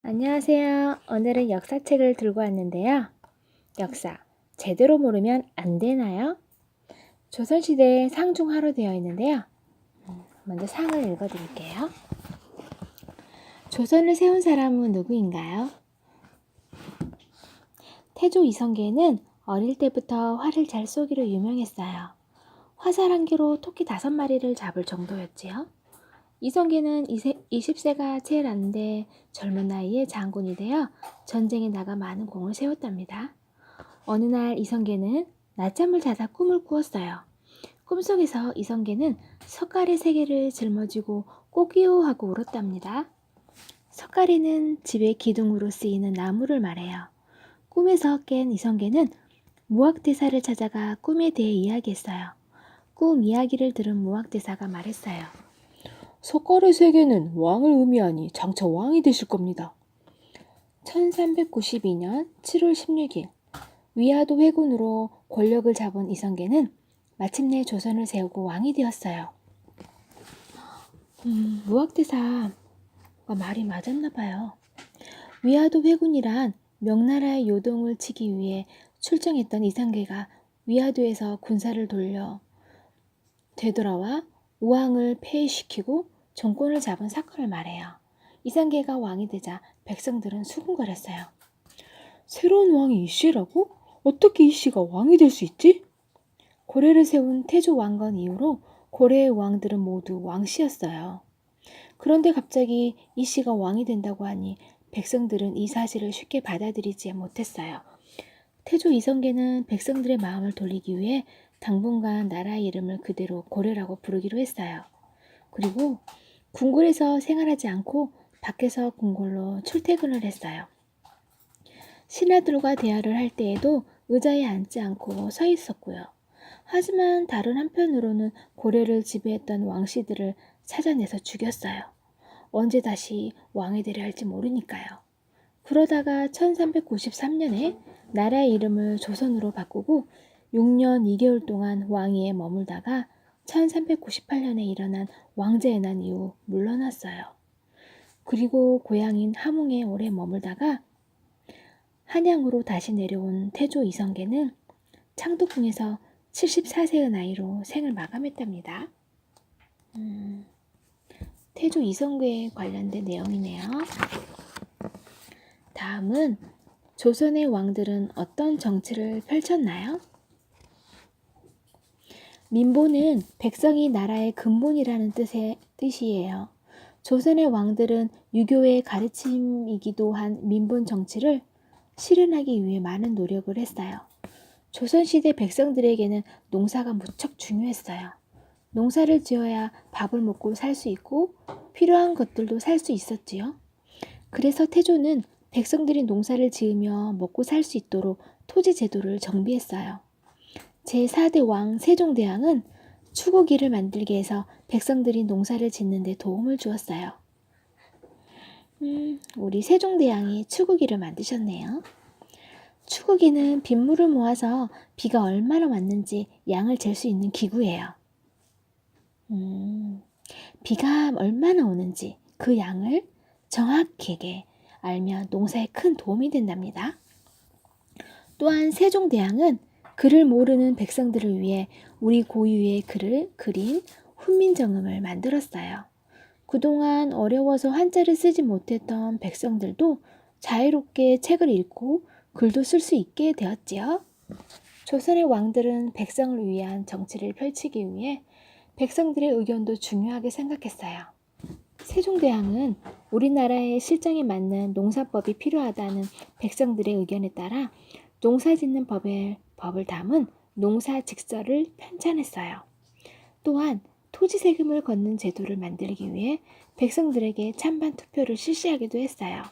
안녕하세요. 오늘은 역사책을 들고 왔는데요. 역사, 제대로 모르면 안 되나요? 조선시대 상 중 하로 되어 있는데요. 먼저 상을 읽어드릴게요. 조선을 세운 사람은 누구인가요? 태조 이성계는 어릴 때부터 활을 잘 쏘기로 유명했어요. 화살 한 개로 토끼 5마리를 잡을 정도였지요. 이성계는 20세가 채 났는데 젊은 나이에 장군이 되어 전쟁에 나가 많은 공을 세웠답니다. 어느 날 이성계는 낮잠을 자다 꿈을 꾸었어요. 꿈속에서 이성계는 석가래 3개를 짊어지고 꼬끼요 하고 울었답니다. 석가래는 집의 기둥으로 쓰이는 나무를 말해요. 꿈에서 깬 이성계는 무학대사를 찾아가 꿈에 대해 이야기했어요. 꿈 이야기를 들은 무학대사가 말했어요. 석가래 3개는 왕을 의미하니 장차 왕이 되실 겁니다. 1392년 7월 16일 위화도 회군으로 권력을 잡은 이성계는 마침내 조선을 세우고 왕이 되었어요. 무학대사가 말이 맞았나 봐요. 위화도 회군이란 명나라의 요동을 치기 위해 출정했던 이성계가 위화도에서 군사를 돌려 되돌아와 우왕을 폐위시키고 정권을 잡은 사건을 말해요. 이성계가 왕이 되자 백성들은 수군거렸어요. 새로운 왕이 이씨라고? 어떻게 이씨가 왕이 될 수 있지? 고려를 세운 태조 왕건 이후로 고려의 왕들은 모두 왕씨였어요. 그런데 갑자기 이씨가 왕이 된다고 하니 백성들은 이 사실을 쉽게 받아들이지 못했어요. 태조 이성계는 백성들의 마음을 돌리기 위해 당분간 나라의 이름을 그대로 고려라고 부르기로 했어요. 그리고 궁궐에서 생활하지 않고 밖에서 궁궐로 출퇴근을 했어요. 신하들과 대화를 할 때에도 의자에 앉지 않고 서 있었고요. 하지만 다른 한편으로는 고려를 지배했던 왕씨들을 찾아내서 죽였어요. 언제 다시 왕이 되려 할지 모르니까요. 그러다가 1393년에 나라의 이름을 조선으로 바꾸고 6년 2개월 동안 왕위에 머물다가 1398년에 일어난 왕제해난 이후 물러났어요. 그리고 고향인 함흥에 오래 머물다가 한양으로 다시 내려온 태조 이성계는 창덕궁에서 74세의 나이로 생을 마감했답니다. 태조 이성계에 관련된 내용이네요. 다음은 조선의 왕들은 어떤 정치를 펼쳤나요? 민보는 백성이 나라의 근본이라는 뜻이에요. 조선의 왕들은 유교의 가르침이기도 한 민본 정치를 실현하기 위해 많은 노력을 했어요. 조선시대 백성들에게는 농사가 무척 중요했어요. 농사를 지어야 밥을 먹고 살 수 있고 필요한 것들도 살 수 있었지요. 그래서 태조는 백성들이 농사를 지으며 먹고 살 수 있도록 토지 제도를 정비했어요. 제4대 왕 세종대왕은 추구기를 만들게 해서 백성들이 농사를 짓는 데 도움을 주었어요. 우리 세종대왕이 추구기를 만드셨네요. 추구기는 빗물을 모아서 비가 얼마나 왔는지 양을 잴 수 있는 기구예요. 비가 얼마나 오는지 그 양을 정확하게 알면 농사에 큰 도움이 된답니다. 또한 세종대왕은 글을 모르는 백성들을 위해 우리 고유의 글을 그린 훈민정음을 만들었어요. 그동안 어려워서 한자를 쓰지 못했던 백성들도 자유롭게 책을 읽고 글도 쓸 수 있게 되었지요. 조선의 왕들은 백성을 위한 정치를 펼치기 위해 백성들의 의견도 중요하게 생각했어요. 세종대왕은 우리나라의 실정에 맞는 농사법이 필요하다는 백성들의 의견에 따라 농사짓는 법을 담은 농사직서를 편찬했어요. 또한 토지세금을 걷는 제도를 만들기 위해 백성들에게 찬반 투표를 실시하기도 했어요.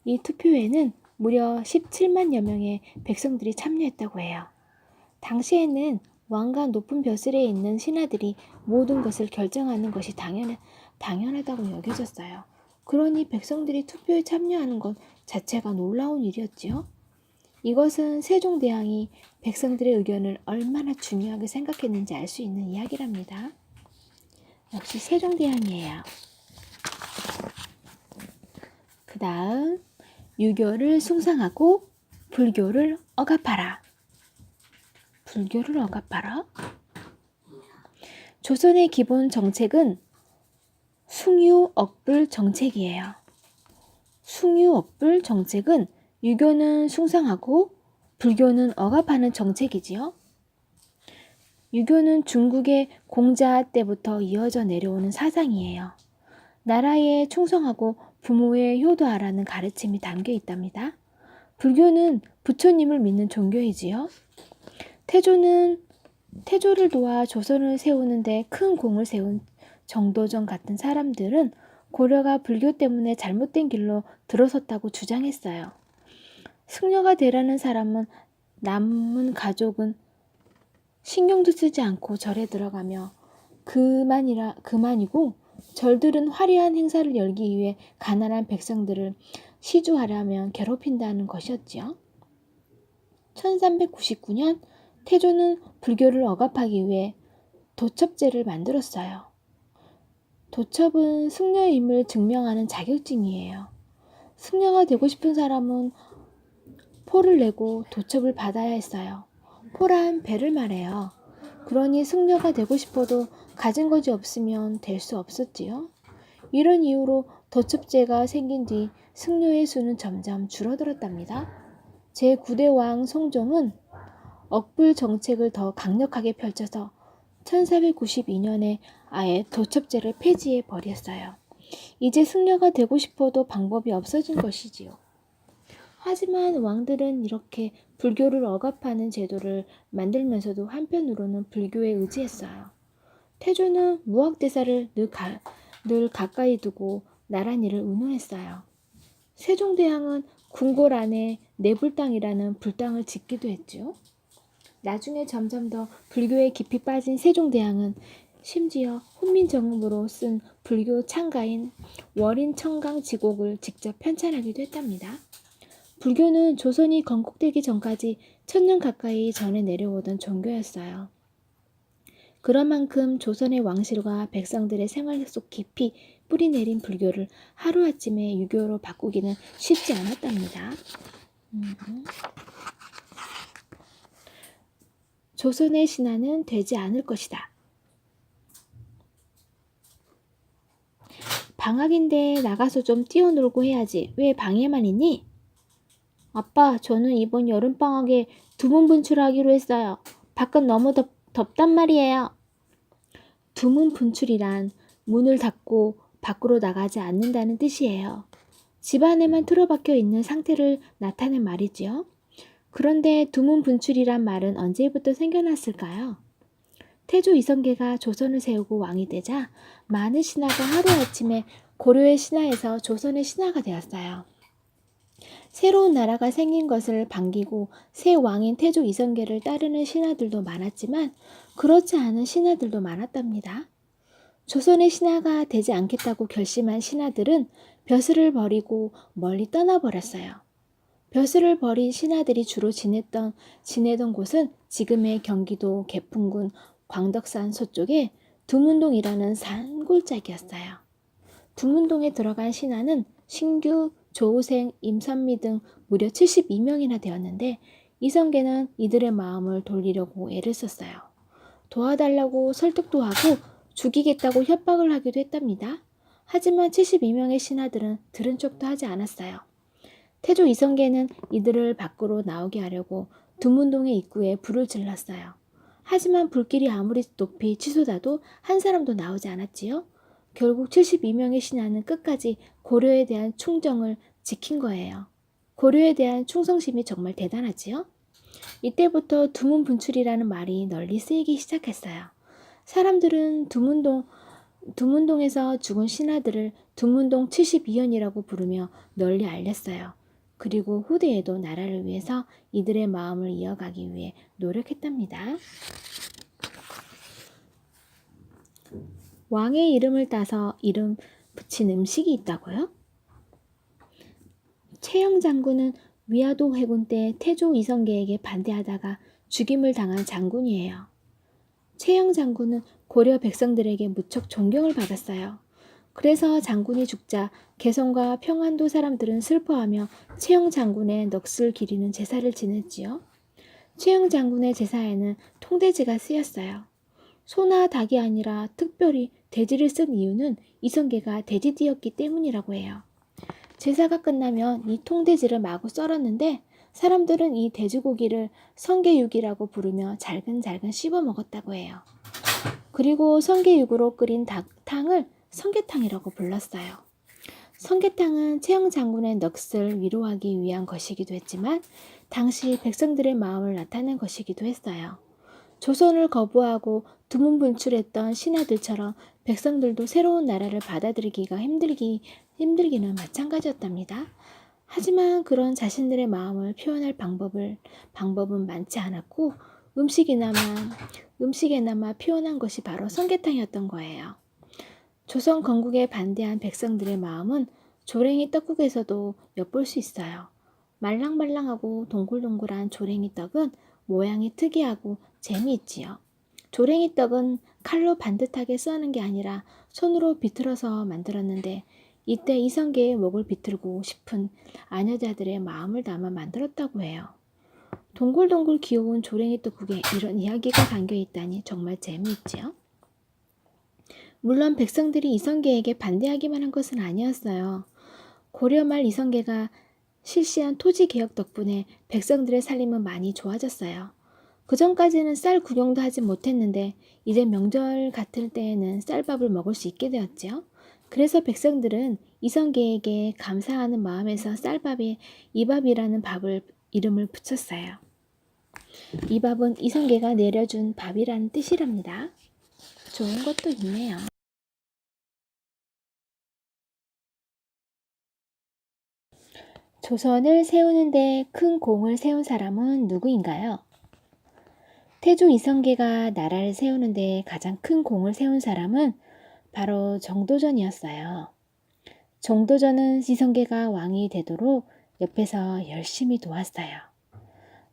이 투표에는 무려 17만여 명의 백성들이 참여했다고 해요. 당시에는 왕과 높은 벼슬에 있는 신하들이 모든 것을 결정하는 것이 당연하다고 여겨졌어요. 그러니 백성들이 투표에 참여하는 것 자체가 놀라운 일이었지요. 이것은 세종대왕이 백성들의 의견을 얼마나 중요하게 생각했는지 알 수 있는 이야기랍니다. 역시 세종대왕이에요. 그 다음 유교를 숭상하고 불교를 억압하라. 불교를 억압하라. 조선의 기본 정책은 숭유억불 정책이에요. 숭유억불 정책은 유교는 숭상하고 불교는 억압하는 정책이지요. 유교는 중국의 공자 때부터 이어져 내려오는 사상이에요. 나라에 충성하고 부모에 효도하라는 가르침이 담겨 있답니다. 불교는 부처님을 믿는 종교이지요. 태조를 도와 조선을 세우는데 큰 공을 세운 정도전 같은 사람들은 고려가 불교 때문에 잘못된 길로 들어섰다고 주장했어요. 승려가 되라는 사람은 남은 가족은 신경도 쓰지 않고 절에 들어가며 그만이고 절들은 화려한 행사를 열기 위해 가난한 백성들을 시주하려면 괴롭힌다는 것이었지요. 1399년 태조는 불교를 억압하기 위해 도첩제를 만들었어요. 도첩은 승려임을 증명하는 자격증이에요. 승려가 되고 싶은 사람은 포를 내고 도첩을 받아야 했어요. 포란 배를 말해요. 그러니 승려가 되고 싶어도 가진 것이 없으면 될 수 없었지요. 이런 이유로 도첩제가 생긴 뒤 승려의 수는 점점 줄어들었답니다. 제9대 왕 성종은 억불 정책을 더 강력하게 펼쳐서 1492년에 아예 도첩제를 폐지해 버렸어요. 이제 승려가 되고 싶어도 방법이 없어진 것이지요. 하지만 왕들은 이렇게 불교를 억압하는 제도를 만들면서도 한편으로는 불교에 의지했어요. 태조는 무학대사를 늘 가까이 두고 나란히를 운운했어요. 세종대왕은 궁궐 안에 내불당이라는 불당을 짓기도 했죠. 나중에 점점 더 불교에 깊이 빠진 세종대왕은 심지어 훈민정음으로 쓴 불교 창가인 월인청강지곡을 직접 편찬하기도 했답니다. 불교는 조선이 건국되기 전까지 1000년 가까이 전해 내려오던 종교였어요. 그런 만큼 조선의 왕실과 백성들의 생활 속 깊이 뿌리내린 불교를 하루아침에 유교로 바꾸기는 쉽지 않았답니다. 조선의 신화는 되지 않을 것이다. 방학인데 나가서 좀 뛰어놀고 해야지. 왜 방에만 있니? 아빠, 저는 이번 여름방학에 두문 분출하기로 했어요. 밖은 너무 덥단 말이에요. 두문 분출이란 문을 닫고 밖으로 나가지 않는다는 뜻이에요. 집 안에만 틀어박혀 있는 상태를 나타낸 말이지요. 그런데 두문 분출이란 말은 언제부터 생겨났을까요? 태조 이성계가 조선을 세우고 왕이 되자 많은 신하가 하루아침에 고려의 신하에서 조선의 신하가 되었어요. 새로운 나라가 생긴 것을 반기고 새 왕인 태조 이성계를 따르는 신하들도 많았지만 그렇지 않은 신하들도 많았답니다. 조선의 신하가 되지 않겠다고 결심한 신하들은 벼슬을 버리고 멀리 떠나버렸어요. 벼슬을 버린 신하들이 주로 지내던 곳은 지금의 경기도 개풍군 광덕산 서쪽에 두문동이라는 산골짜기였어요. 두문동에 들어간 신하는 신규, 조우생, 임선미 등 무려 72명이나 되었는데 이성계는 이들의 마음을 돌리려고 애를 썼어요. 도와달라고 설득도 하고 죽이겠다고 협박을 하기도 했답니다. 하지만 72명의 신하들은 들은 척도 하지 않았어요. 태조 이성계는 이들을 밖으로 나오게 하려고 두문동의 입구에 불을 질렀어요. 하지만 불길이 아무리 높이 치솟아도 한 사람도 나오지 않았지요. 결국 72명의 신하는 끝까지 고려에 대한 충정을 지킨 거예요. 고려에 대한 충성심이 정말 대단하지요. 이때부터 두문분출이라는 말이 널리 쓰이기 시작했어요. 사람들은 두문동에서 죽은 신하들을 두문동 72연이라고 부르며 널리 알렸어요. 그리고 후대에도 나라를 위해서 이들의 마음을 이어가기 위해 노력했답니다. 왕의 이름을 따서 이름 붙인 음식이 있다고요? 최영 장군은 위화도 해군 때 태조 이성계에게 반대하다가 죽임을 당한 장군이에요. 최영 장군은 고려 백성들에게 무척 존경을 받았어요. 그래서 장군이 죽자 개성과 평안도 사람들은 슬퍼하며 최영 장군의 넋을 기리는 제사를 지냈지요. 최영 장군의 제사에는 통돼지가 쓰였어요. 소나 닭이 아니라 특별히 돼지를 쓴 이유는 이성계가 돼지띠였기 때문이라고 해요. 제사가 끝나면 이 통돼지를 마구 썰었는데 사람들은 이 돼지고기를 성게육이라고 부르며 잘근잘근 씹어 먹었다고 해요. 그리고 성게육으로 끓인 탕을 성게탕이라고 불렀어요. 성게탕은 최영 장군의 넋을 위로하기 위한 것이기도 했지만 당시 백성들의 마음을 나타낸 것이기도 했어요. 조선을 거부하고 두문분출했던 신하들처럼 백성들도 새로운 나라를 받아들이기가 힘들기는 마찬가지였답니다. 하지만 그런 자신들의 마음을 표현할 방법은 많지 않았고 음식에나마 표현한 것이 바로 성게탕이었던 거예요. 조선 건국에 반대한 백성들의 마음은 조랭이 떡국에서도 엿볼 수 있어요. 말랑말랑하고 동글동글한 조랭이 떡은 모양이 특이하고 재미있지요. 조랭이 떡은 칼로 반듯하게 써는 게 아니라 손으로 비틀어서 만들었는데 이때 이성계의 목을 비틀고 싶은 아녀자들의 마음을 담아 만들었다고 해요. 동글동글 귀여운 조랭이 떡국에 이런 이야기가 담겨 있다니 정말 재미있지요. 물론 백성들이 이성계에게 반대하기만 한 것은 아니었어요. 고려 말 이성계가 실시한 토지개혁 덕분에 백성들의 살림은 많이 좋아졌어요. 그전까지는 쌀 구경도 하지 못했는데 이제 명절 같을 때에는 쌀밥을 먹을 수 있게 되었지요. 그래서 백성들은 이성계에게 감사하는 마음에서 쌀밥에 이밥이라는 이름을 붙였어요. 이 밥은 이성계가 내려준 밥이라는 뜻이랍니다. 좋은 것도 있네요. 조선을 세우는데 큰 공을 세운 사람은 누구인가요? 태조 이성계가 나라를 세우는데 가장 큰 공을 세운 사람은 바로 정도전이었어요. 정도전은 이성계가 왕이 되도록 옆에서 열심히 도왔어요.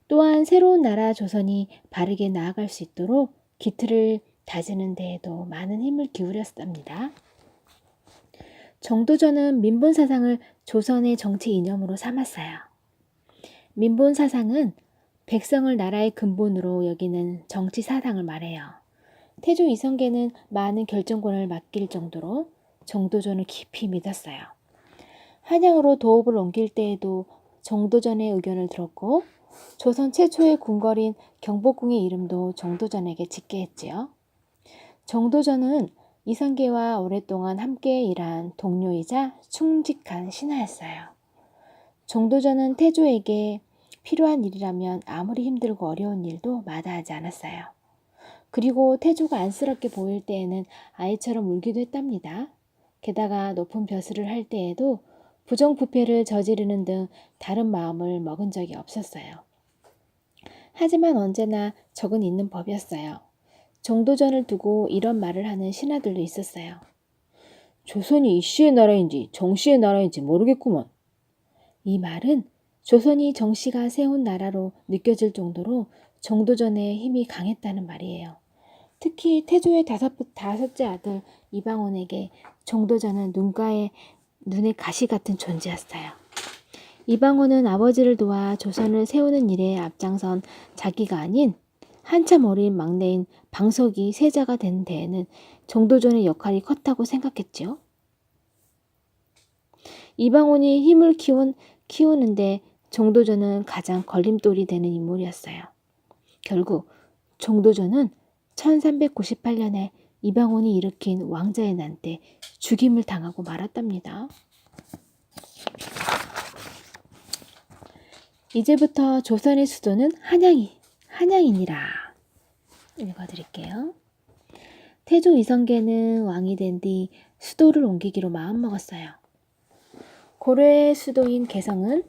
또한 새로운 나라 조선이 바르게 나아갈 수 있도록 기틀을 다지는 데에도 많은 힘을 기울였답니다. 정도전은 민본사상을 조선의 정치 이념으로 삼았어요. 민본사상은 백성을 나라의 근본으로 여기는 정치 사상을 말해요. 태조 이성계는 많은 결정권을 맡길 정도로 정도전을 깊이 믿었어요. 한양으로 도읍을 옮길 때에도 정도전의 의견을 들었고 조선 최초의 궁궐인 경복궁의 이름도 정도전에게 짓게 했지요. 정도전은 이성계와 오랫동안 함께 일한 동료이자 충직한 신하였어요. 정도전은 태조에게 필요한 일이라면 아무리 힘들고 어려운 일도 마다하지 않았어요. 그리고 태조가 안쓰럽게 보일 때에는 아이처럼 울기도 했답니다. 게다가 높은 벼슬을 할 때에도 부정부패를 저지르는 등 다른 마음을 먹은 적이 없었어요. 하지만 언제나 적은 있는 법이었어요. 정도전을 두고 이런 말을 하는 신하들도 있었어요. 조선이 이씨의 나라인지 정씨의 나라인지 모르겠구먼. 이 말은 조선이 정씨가 세운 나라로 느껴질 정도로 정도전의 힘이 강했다는 말이에요. 특히 태조의 다섯째 아들 이방원에게 정도전은 눈에 가시 같은 존재였어요. 이방원은 아버지를 도와 조선을 세우는 일에 앞장선 자기가 아닌 한참 어린 막내인 방석이 세자가 된 데에는 정도전의 역할이 컸다고 생각했지요. 이방원이 힘을 키우는데 정도전은 가장 걸림돌이 되는 인물이었어요. 결국 정도전은 1398년에 이방원이 일으킨 왕자의 난 때 죽임을 당하고 말았답니다. 이제부터 조선의 수도는 한양이니라. 읽어드릴게요. 태조 이성계는 왕이 된 뒤 수도를 옮기기로 마음먹었어요. 고려의 수도인 개성은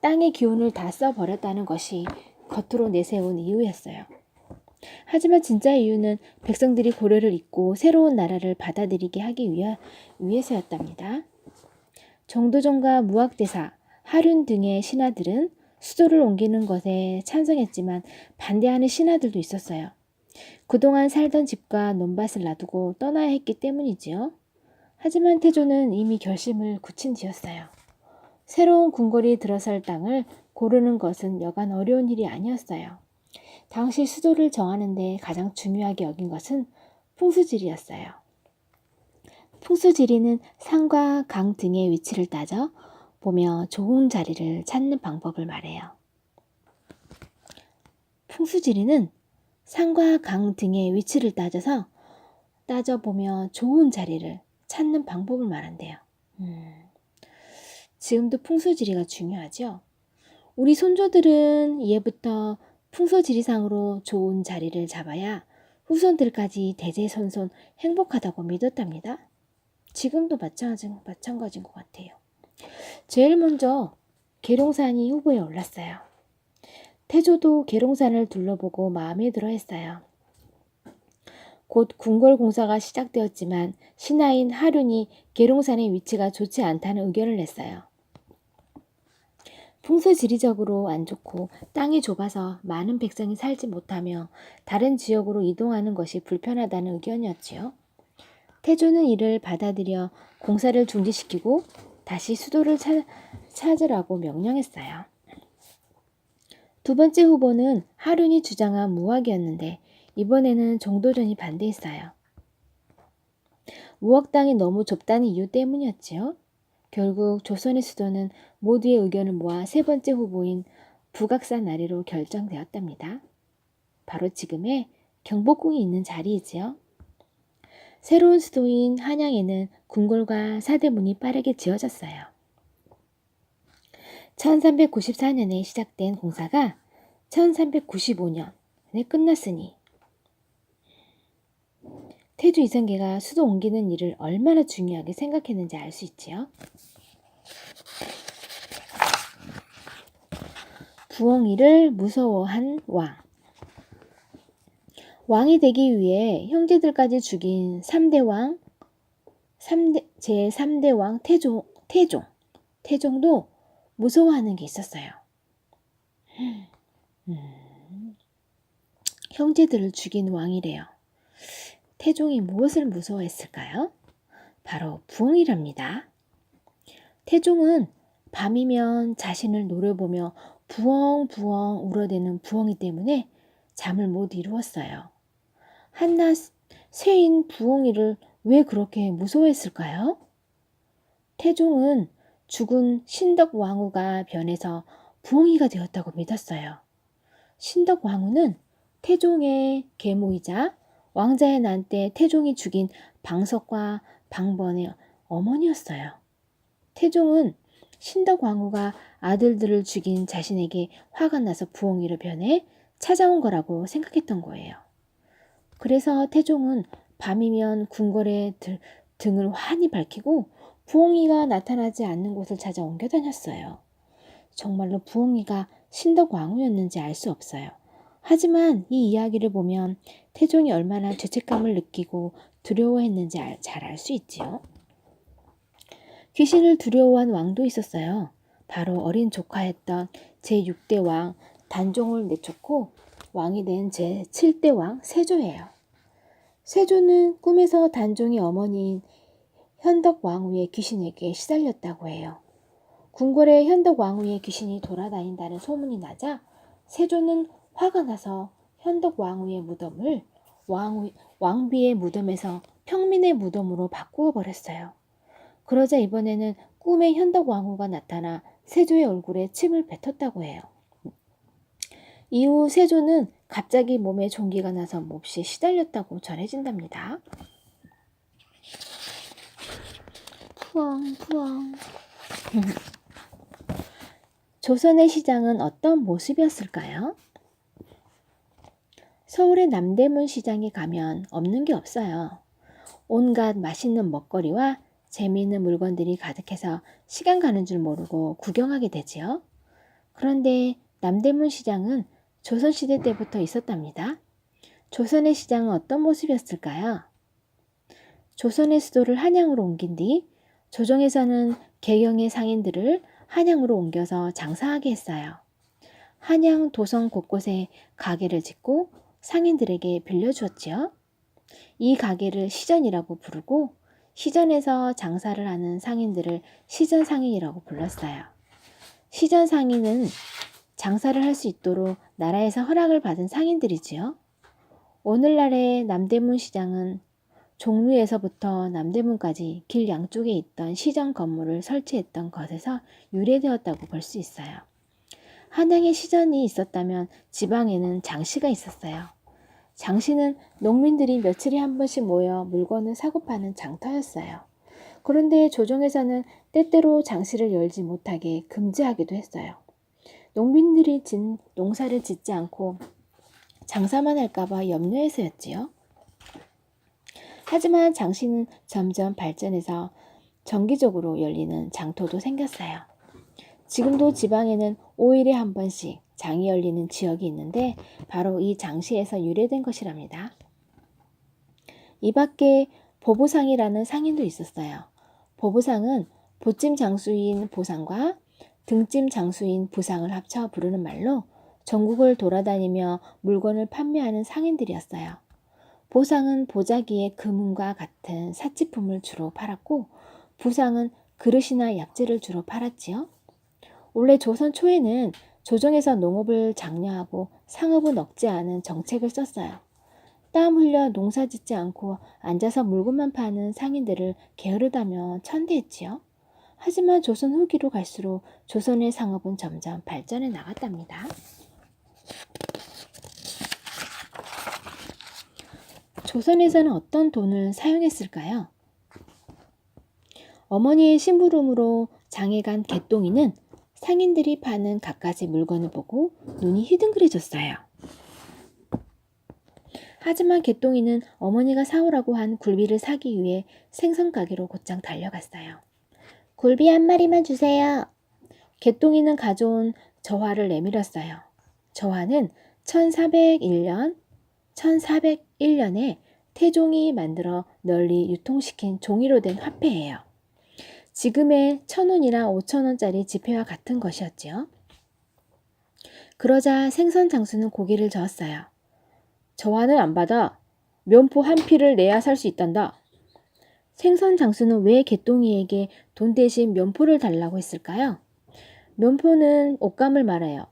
땅의 기운을 다 써버렸다는 것이 겉으로 내세운 이유였어요. 하지만 진짜 이유는 백성들이 고려를 잊고 새로운 나라를 받아들이게 하기 위해서였답니다. 정도전과 무학대사, 하륜 등의 신하들은 수도를 옮기는 것에 찬성했지만 반대하는 신하들도 있었어요. 그동안 살던 집과 논밭을 놔두고 떠나야 했기 때문이지요. 하지만 태조는 이미 결심을 굳힌 뒤였어요. 새로운 궁궐이 들어설 땅을 고르는 것은 여간 어려운 일이 아니었어요. 당시 수도를 정하는데 가장 중요하게 여긴 것은 풍수지리였어요. 풍수지리는 산과 강 등의 위치를 따져 보며 좋은 자리를 찾는 방법을 말해요. 풍수지리는 산과 강 등의 위치를 따져보며 좋은 자리를 찾는 방법을 말한대요. 지금도 풍수지리가 중요하죠? 우리 손조들은 이제부터 풍수지리상으로 좋은 자리를 잡아야 후손들까지 대대손손 행복하다고 믿었답니다. 지금도 마찬가지인 것 같아요. 제일 먼저 계룡산이 후보에 올랐어요. 태조도 계룡산을 둘러보고 마음에 들어 했어요. 곧 궁궐 공사가 시작되었지만 신하인 하륜이 계룡산의 위치가 좋지 않다는 의견을 냈어요. 풍수지리적으로 안 좋고 땅이 좁아서 많은 백성이 살지 못하며 다른 지역으로 이동하는 것이 불편하다는 의견이었지요. 태조는 이를 받아들여 공사를 중지시키고 다시 수도를 찾으라고 명령했어요. 두 번째 후보는 하륜이 주장한 무학이었는데 이번에는 정도전이 반대했어요. 무학 땅이 너무 좁다는 이유 때문이었지요. 결국 조선의 수도는 모두의 의견을 모아 세 번째 후보인 북악산 아래로 결정되었답니다. 바로 지금의 경복궁이 있는 자리이지요. 새로운 수도인 한양에는 궁궐과 사대문이 빠르게 지어졌어요. 1394년에 시작된 공사가 1395년에 끝났으니 태조 이성계가 수도 옮기는 일을 얼마나 중요하게 생각했는지 알 수 있지요. 부엉이를 무서워한 왕. 왕이 되기 위해 형제들까지 죽인 3대 왕, 제3대 왕 태종도 무서워하는 게 있었어요. 형제들을 죽인 왕이래요. 태종이 무엇을 무서워했을까요? 바로 부엉이랍니다. 태종은 밤이면 자신을 노려보며 부엉부엉 울어대는 부엉이 때문에 잠을 못 이루었어요. 한낱 새인 부엉이를 왜 그렇게 무서워했을까요? 태종은 죽은 신덕왕후가 변해서 부엉이가 되었다고 믿었어요. 신덕왕후는 태종의 계모이자 왕자의 난 때 태종이 죽인 방석과 방번의 어머니였어요. 태종은 신덕왕후가 아들들을 죽인 자신에게 화가 나서 부엉이로 변해 찾아온 거라고 생각했던 거예요. 그래서 태종은 밤이면 궁궐의 등을 환히 밝히고 부엉이가 나타나지 않는 곳을 찾아 옮겨 다녔어요. 정말로 부엉이가 신덕왕후였는지 알 수 없어요. 하지만 이 이야기를 보면 태종이 얼마나 죄책감을 느끼고 두려워했는지 잘 알 수 있지요. 귀신을 두려워한 왕도 있었어요. 바로 어린 조카였던 제6대 왕 단종을 내쫓고 왕이 된 제7대 왕 세조예요. 세조는 꿈에서 단종의 어머니인 현덕왕후의 귀신에게 시달렸다고 해요. 궁궐에 현덕왕후의 귀신이 돌아다닌다는 소문이 나자 세조는 화가 나서 현덕왕후의 무덤을 왕비의 무덤에서 평민의 무덤으로 바꾸어 버렸어요. 그러자 이번에는 꿈에 현덕왕후가 나타나 세조의 얼굴에 침을 뱉었다고 해요. 이후 세조는 갑자기 몸에 종기가 나서 몹시 시달렸다고 전해진답니다. 푸엉푸엉. 조선의 시장은 어떤 모습이었을까요? 서울의 남대문 시장에 가면 없는 게 없어요. 온갖 맛있는 먹거리와 재미있는 물건들이 가득해서 시간 가는 줄 모르고 구경하게 되지요. 그런데 남대문 시장은 조선시대 때부터 있었답니다. 조선의 시장은 어떤 모습이었을까요? 조선의 수도를 한양으로 옮긴 뒤 조정에서는 개경의 상인들을 한양으로 옮겨서 장사하게 했어요. 한양 도성 곳곳에 가게를 짓고 상인들에게 빌려주었지요. 이 가게를 시전이라고 부르고 시전에서 장사를 하는 상인들을 시전상인이라고 불렀어요. 시전상인은 장사를 할 수 있도록 나라에서 허락을 받은 상인들이지요. 오늘날의 남대문 시장은 종로에서부터 남대문까지 길 양쪽에 있던 시장 건물을 설치했던 것에서 유래되었다고 볼 수 있어요. 한양에 시전이 있었다면 지방에는 장시가 있었어요. 장시는 농민들이 며칠에 한 번씩 모여 물건을 사고 파는 장터였어요. 그런데 조정에서는 때때로 장시를 열지 못하게 금지하기도 했어요. 농민들이 농사를 짓지 않고 장사만 할까봐 염려해서였지요. 하지만 장시는 점점 발전해서 정기적으로 열리는 장터도 생겼어요. 지금도 지방에는 5일에 한 번씩 장이 열리는 지역이 있는데 바로 이 장시에서 유래된 것이랍니다. 이 밖에 보부상이라는 상인도 있었어요. 보부상은 보찜 장수인 보상과 등찜 장수인 부상을 합쳐 부르는 말로 전국을 돌아다니며 물건을 판매하는 상인들이었어요. 보상은 보자기에 금은과 같은 사치품을 주로 팔았고 부상은 그릇이나 약재를 주로 팔았지요. 원래 조선 초에는 조정에서 농업을 장려하고 상업은 억제하는 정책을 썼어요. 땀 흘려 농사 짓지 않고 앉아서 물건만 파는 상인들을 게으르다며 천대했지요. 하지만 조선 후기로 갈수록 조선의 상업은 점점 발전해 나갔답니다. 조선에서는 어떤 돈을 사용했을까요? 어머니의 심부름으로 장에 간 개똥이는 상인들이 파는 갖가지 물건을 보고 눈이 희둥그레졌어요. 하지만 개똥이는 어머니가 사오라고 한 굴비를 사기 위해 생선 가게로 곧장 달려갔어요. 굴비 한 마리만 주세요. 개똥이는 가져온 저화를 내밀었어요. 저화는 1401년에 태종이 만들어 널리 유통시킨 종이로 된 화폐예요. 지금의 1,000원이나 5,000원짜리 지폐와 같은 것이었지요. 그러자 생선 장수는 고개를 저었어요. 저화는 안 받아. 면포 한 피를 내야 살 수 있단다. 생선 장수는 왜 개똥이에게 돈 대신 면포를 달라고 했을까요? 면포는 옷감을 말해요.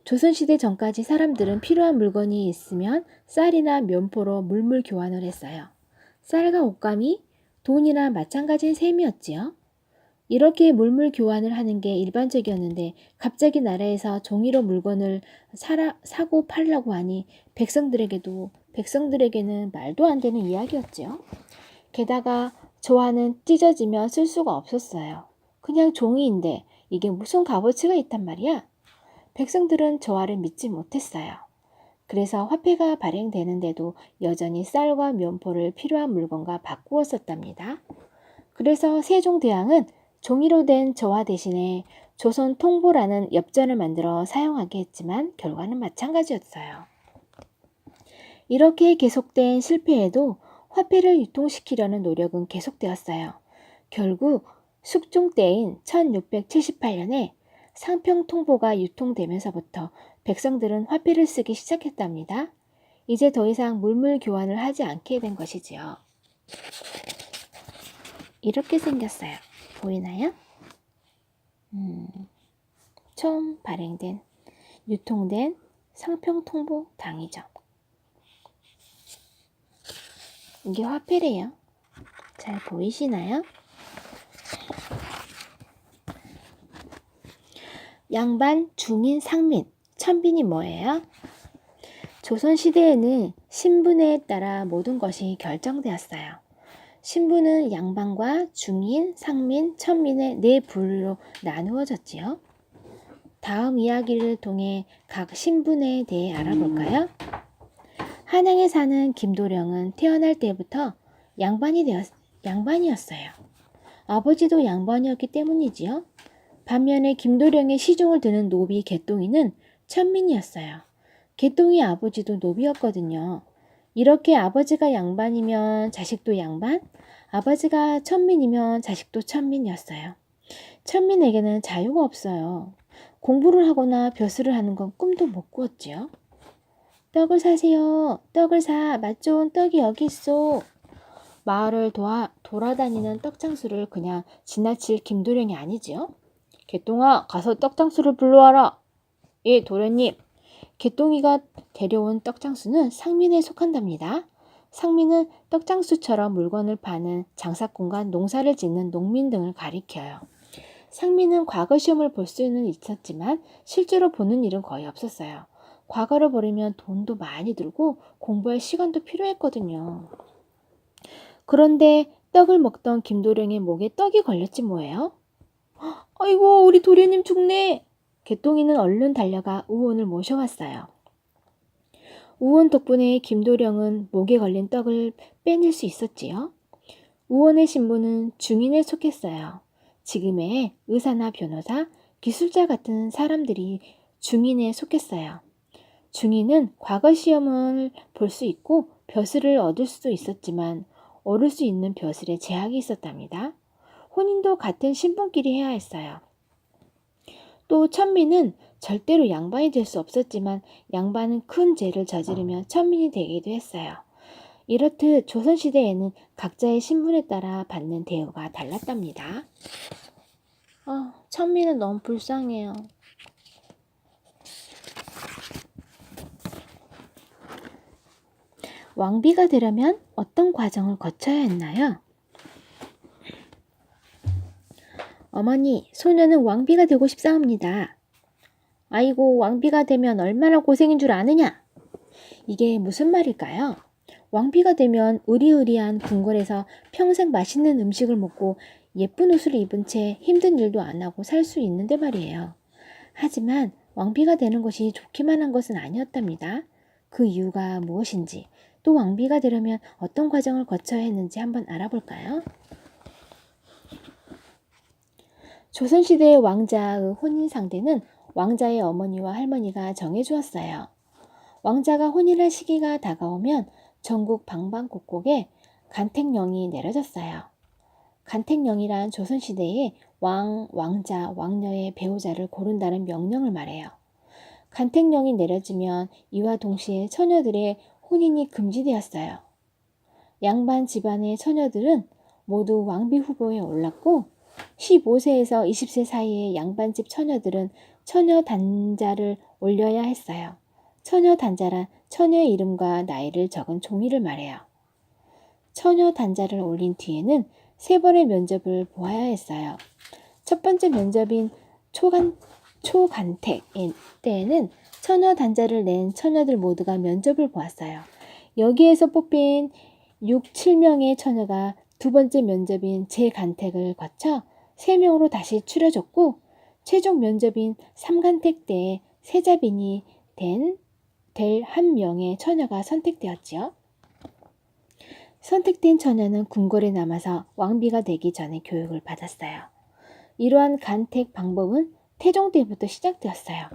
조선시대 전까지 사람들은 필요한 물건이 있으면 쌀이나 면포로 물물 교환을 했어요. 쌀과 옷감이 돈이나 마찬가지인 셈이었지요. 이렇게 물물 교환을 하는 게 일반적이었는데 갑자기 나라에서 종이로 물건을 사고 팔려고 하니 백성들에게는 말도 안 되는 이야기였지요. 게다가 조화는 찢어지면 쓸 수가 없었어요. 그냥 종이인데 이게 무슨 값어치가 있단 말이야? 백성들은 조화를 믿지 못했어요. 그래서 화폐가 발행되는데도 여전히 쌀과 면포를 필요한 물건과 바꾸어 썼답니다. 그래서 세종대왕은 종이로 된 저화 대신에 조선 통보라는 엽전을 만들어 사용하게 했지만 결과는 마찬가지였어요. 이렇게 계속된 실패에도 화폐를 유통시키려는 노력은 계속되었어요. 결국 숙종 때인 1678년에 상평통보가 유통되면서부터 백성들은 화폐를 쓰기 시작했답니다. 이제 더 이상 물물 교환을 하지 않게 된 것이지요. 이렇게 생겼어요. 보이나요? 처음 발행된, 유통된 상평통보 당이죠. 이게 화폐래요. 잘 보이시나요? 양반, 중인, 상민, 천빈이 뭐예요? 조선시대에는 신분에 따라 모든 것이 결정되었어요. 신분은 양반과 중인, 상민, 천민의 네 부류로 나누어졌지요. 다음 이야기를 통해 각 신분에 대해 알아볼까요? 한양에 사는 김도령은 태어날 때부터 양반이었어요. 아버지도 양반이었기 때문이지요. 반면에 김도령의 시중을 드는 노비 개똥이는 천민이었어요. 개똥이 아버지도 노비였거든요. 이렇게 아버지가 양반이면 자식도 양반, 아버지가 천민이면 자식도 천민이었어요. 천민에게는 자유가 없어요. 공부를 하거나 벼슬을 하는 건 꿈도 못 꾸었지요. 떡을 사세요. 떡을 사. 맛 좋은 떡이 여기 있어. 마을을 돌아다니는 떡장수를 그냥 지나칠 김도령이 아니지요. 개똥아, 가서 떡장수를 불러와라. 예, 도련님. 개똥이가 데려온 떡장수는 상민에 속한답니다. 상민은 떡장수처럼 물건을 파는 장사꾼과 농사를 짓는 농민 등을 가리켜요. 상민은 과거 시험을 볼 수는 있었지만 실제로 보는 일은 거의 없었어요. 과거를 보려면 돈도 많이 들고 공부할 시간도 필요했거든요. 그런데 떡을 먹던 김도령의 목에 떡이 걸렸지 뭐예요? 아이고, 우리 도련님 죽네. 개똥이는 얼른 달려가 우원을 모셔왔어요. 우원 덕분에 김도령은 목에 걸린 떡을 빼낼 수 있었지요. 우원의 신부는 중인에 속했어요. 지금의 의사나 변호사, 기술자 같은 사람들이 중인에 속했어요. 중인은 과거 시험을 볼 수 있고 벼슬을 얻을 수도 있었지만 오를 수 있는 벼슬에 제약이 있었답니다. 혼인도 같은 신분끼리 해야 했어요. 또 천민은 절대로 양반이 될 수 없었지만 양반은 큰 죄를 저지르면 천민이 되기도 했어요. 이렇듯 조선시대에는 각자의 신분에 따라 받는 대우가 달랐답니다. 천민은 너무 불쌍해요. 왕비가 되려면 어떤 과정을 거쳐야 했나요? 어머니, 소녀는 왕비가 되고 싶사옵니다. 아이고, 왕비가 되면 얼마나 고생인 줄 아느냐? 이게 무슨 말일까요? 왕비가 되면 으리으리한 궁궐에서 평생 맛있는 음식을 먹고 예쁜 옷을 입은 채 힘든 일도 안 하고 살 수 있는데 말이에요. 하지만 왕비가 되는 것이 좋기만 한 것은 아니었답니다. 그 이유가 무엇인지, 또 왕비가 되려면 어떤 과정을 거쳐야 했는지 한번 알아볼까요? 조선시대의 왕자의 혼인 상대는 왕자의 어머니와 할머니가 정해주었어요. 왕자가 혼인할 시기가 다가오면 전국 방방곡곡에 간택령이 내려졌어요. 간택령이란 조선시대의 왕, 왕자, 왕녀의 배우자를 고른다는 명령을 말해요. 간택령이 내려지면 이와 동시에 처녀들의 혼인이 금지되었어요. 양반 집안의 처녀들은 모두 왕비 후보에 올랐고 15세에서 20세 사이의 양반집 처녀들은 처녀 단자를 올려야 했어요. 처녀 단자란 처녀의 이름과 나이를 적은 종이를 말해요. 처녀 단자를 올린 뒤에는 3번의 면접을 보아야 했어요. 첫 번째 면접인 초간택 때에는 처녀 단자를 낸 처녀들 모두가 면접을 보았어요. 여기에서 뽑힌 6, 7명의 처녀가 두 번째 면접인 재간택을 거쳐 3명으로 다시 추려졌고 최종 면접인 3간택 때에 세자빈이 될 한 명의 처녀가 선택되었지요. 선택된 처녀는 궁궐에 남아서 왕비가 되기 전에 교육을 받았어요. 이러한 간택 방법은 태종 때부터 시작되었어요.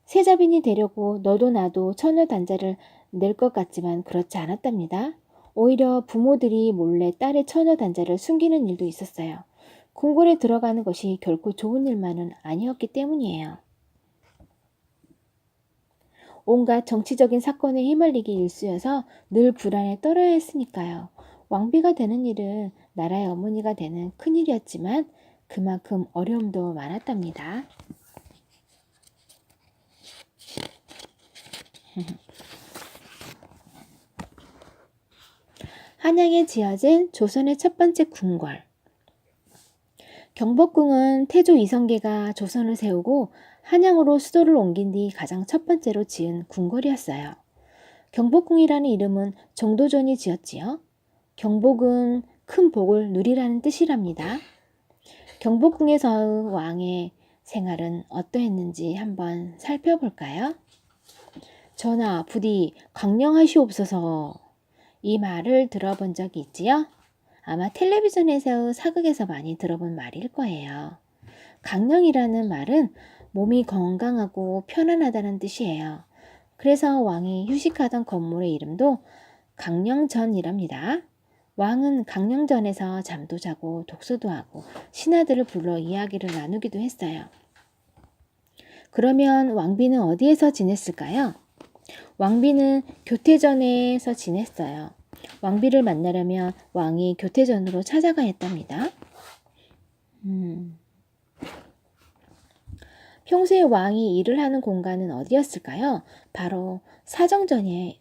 세자빈이 되려고 너도 나도 처녀 단자를 낼 것 같지만 그렇지 않았답니다. 오히려 부모들이 몰래 딸의 처녀 단자를 숨기는 일도 있었어요. 궁궐에 들어가는 것이 결코 좋은 일만은 아니었기 때문이에요. 온갖 정치적인 사건에 휘말리기 일쑤여서 늘 불안에 떨어야 했으니까요. 왕비가 되는 일은 나라의 어머니가 되는 큰일이었지만 그만큼 어려움도 많았답니다. 한양에 지어진 조선의 첫 번째 궁궐. 경복궁은 태조 이성계가 조선을 세우고 한양으로 수도를 옮긴 뒤 가장 첫 번째로 지은 궁궐이었어요. 경복궁이라는 이름은 정도전이 지었지요. 경복은 큰 복을 누리라는 뜻이랍니다. 경복궁에서의 왕의 생활은 어떠했는지 한번 살펴볼까요? 전하, 부디 강령하시옵소서. 이 말을 들어본 적이 있지요? 아마 텔레비전에서 사극에서 많이 들어본 말일 거예요. 강령이라는 말은 몸이 건강하고 편안하다는 뜻이에요. 그래서 왕이 휴식하던 건물의 이름도 강령전이랍니다. 왕은 강령전에서 잠도 자고 독서도 하고 신하들을 불러 이야기를 나누기도 했어요. 그러면 왕비는 어디에서 지냈을까요? 왕비는 교태전에서 지냈어요. 왕비를 만나려면 왕이 교태전으로 찾아가야 했답니다. 평소에 왕이 일을 하는 공간은 어디였을까요? 바로 사정전이에요.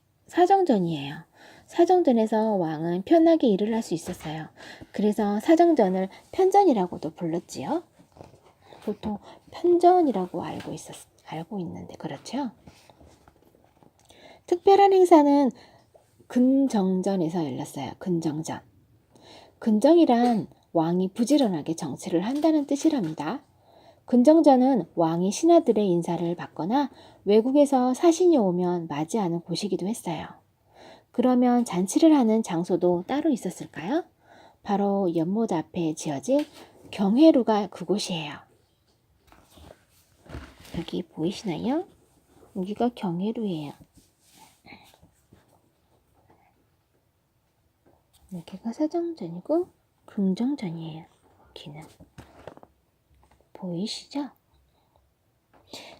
사정전에서 왕은 편하게 일을 할 수 있었어요. 그래서 사정전을 편전이라고도 불렀지요. 보통 편전이라고 알고 있는데 그렇죠? 특별한 행사는 근정전에서 열렸어요. 근정전. 근정이란 왕이 부지런하게 정치를 한다는 뜻이랍니다. 근정전은 왕이 신하들의 인사를 받거나 외국에서 사신이 오면 맞이하는 곳이기도 했어요. 그러면 잔치를 하는 장소도 따로 있었을까요? 바로 연못 앞에 지어진 경회루가 그곳이에요. 여기 보이시나요? 여기가 경회루예요. 여기가 사정전이고 긍정전이에요. 여기는 보이시죠?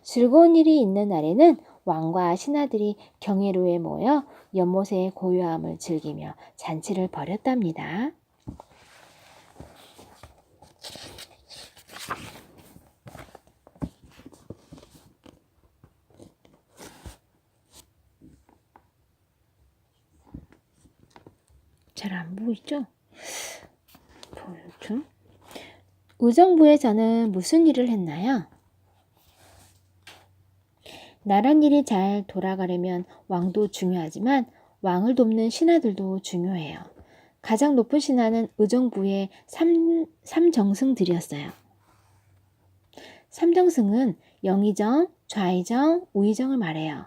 즐거운 일이 있는 날에는 왕과 신하들이 경회루에 모여 연못의 고요함을 즐기며 잔치를 벌였답니다. 잘 안 보이죠? 보이죠? 의정부에서는 무슨 일을 했나요? 나랏일이 잘 돌아가려면 왕도 중요하지만 왕을 돕는 신하들도 중요해요. 가장 높은 신하는 의정부의 삼정승들이었어요. 삼정승은 영의정, 좌의정, 우의정을 말해요.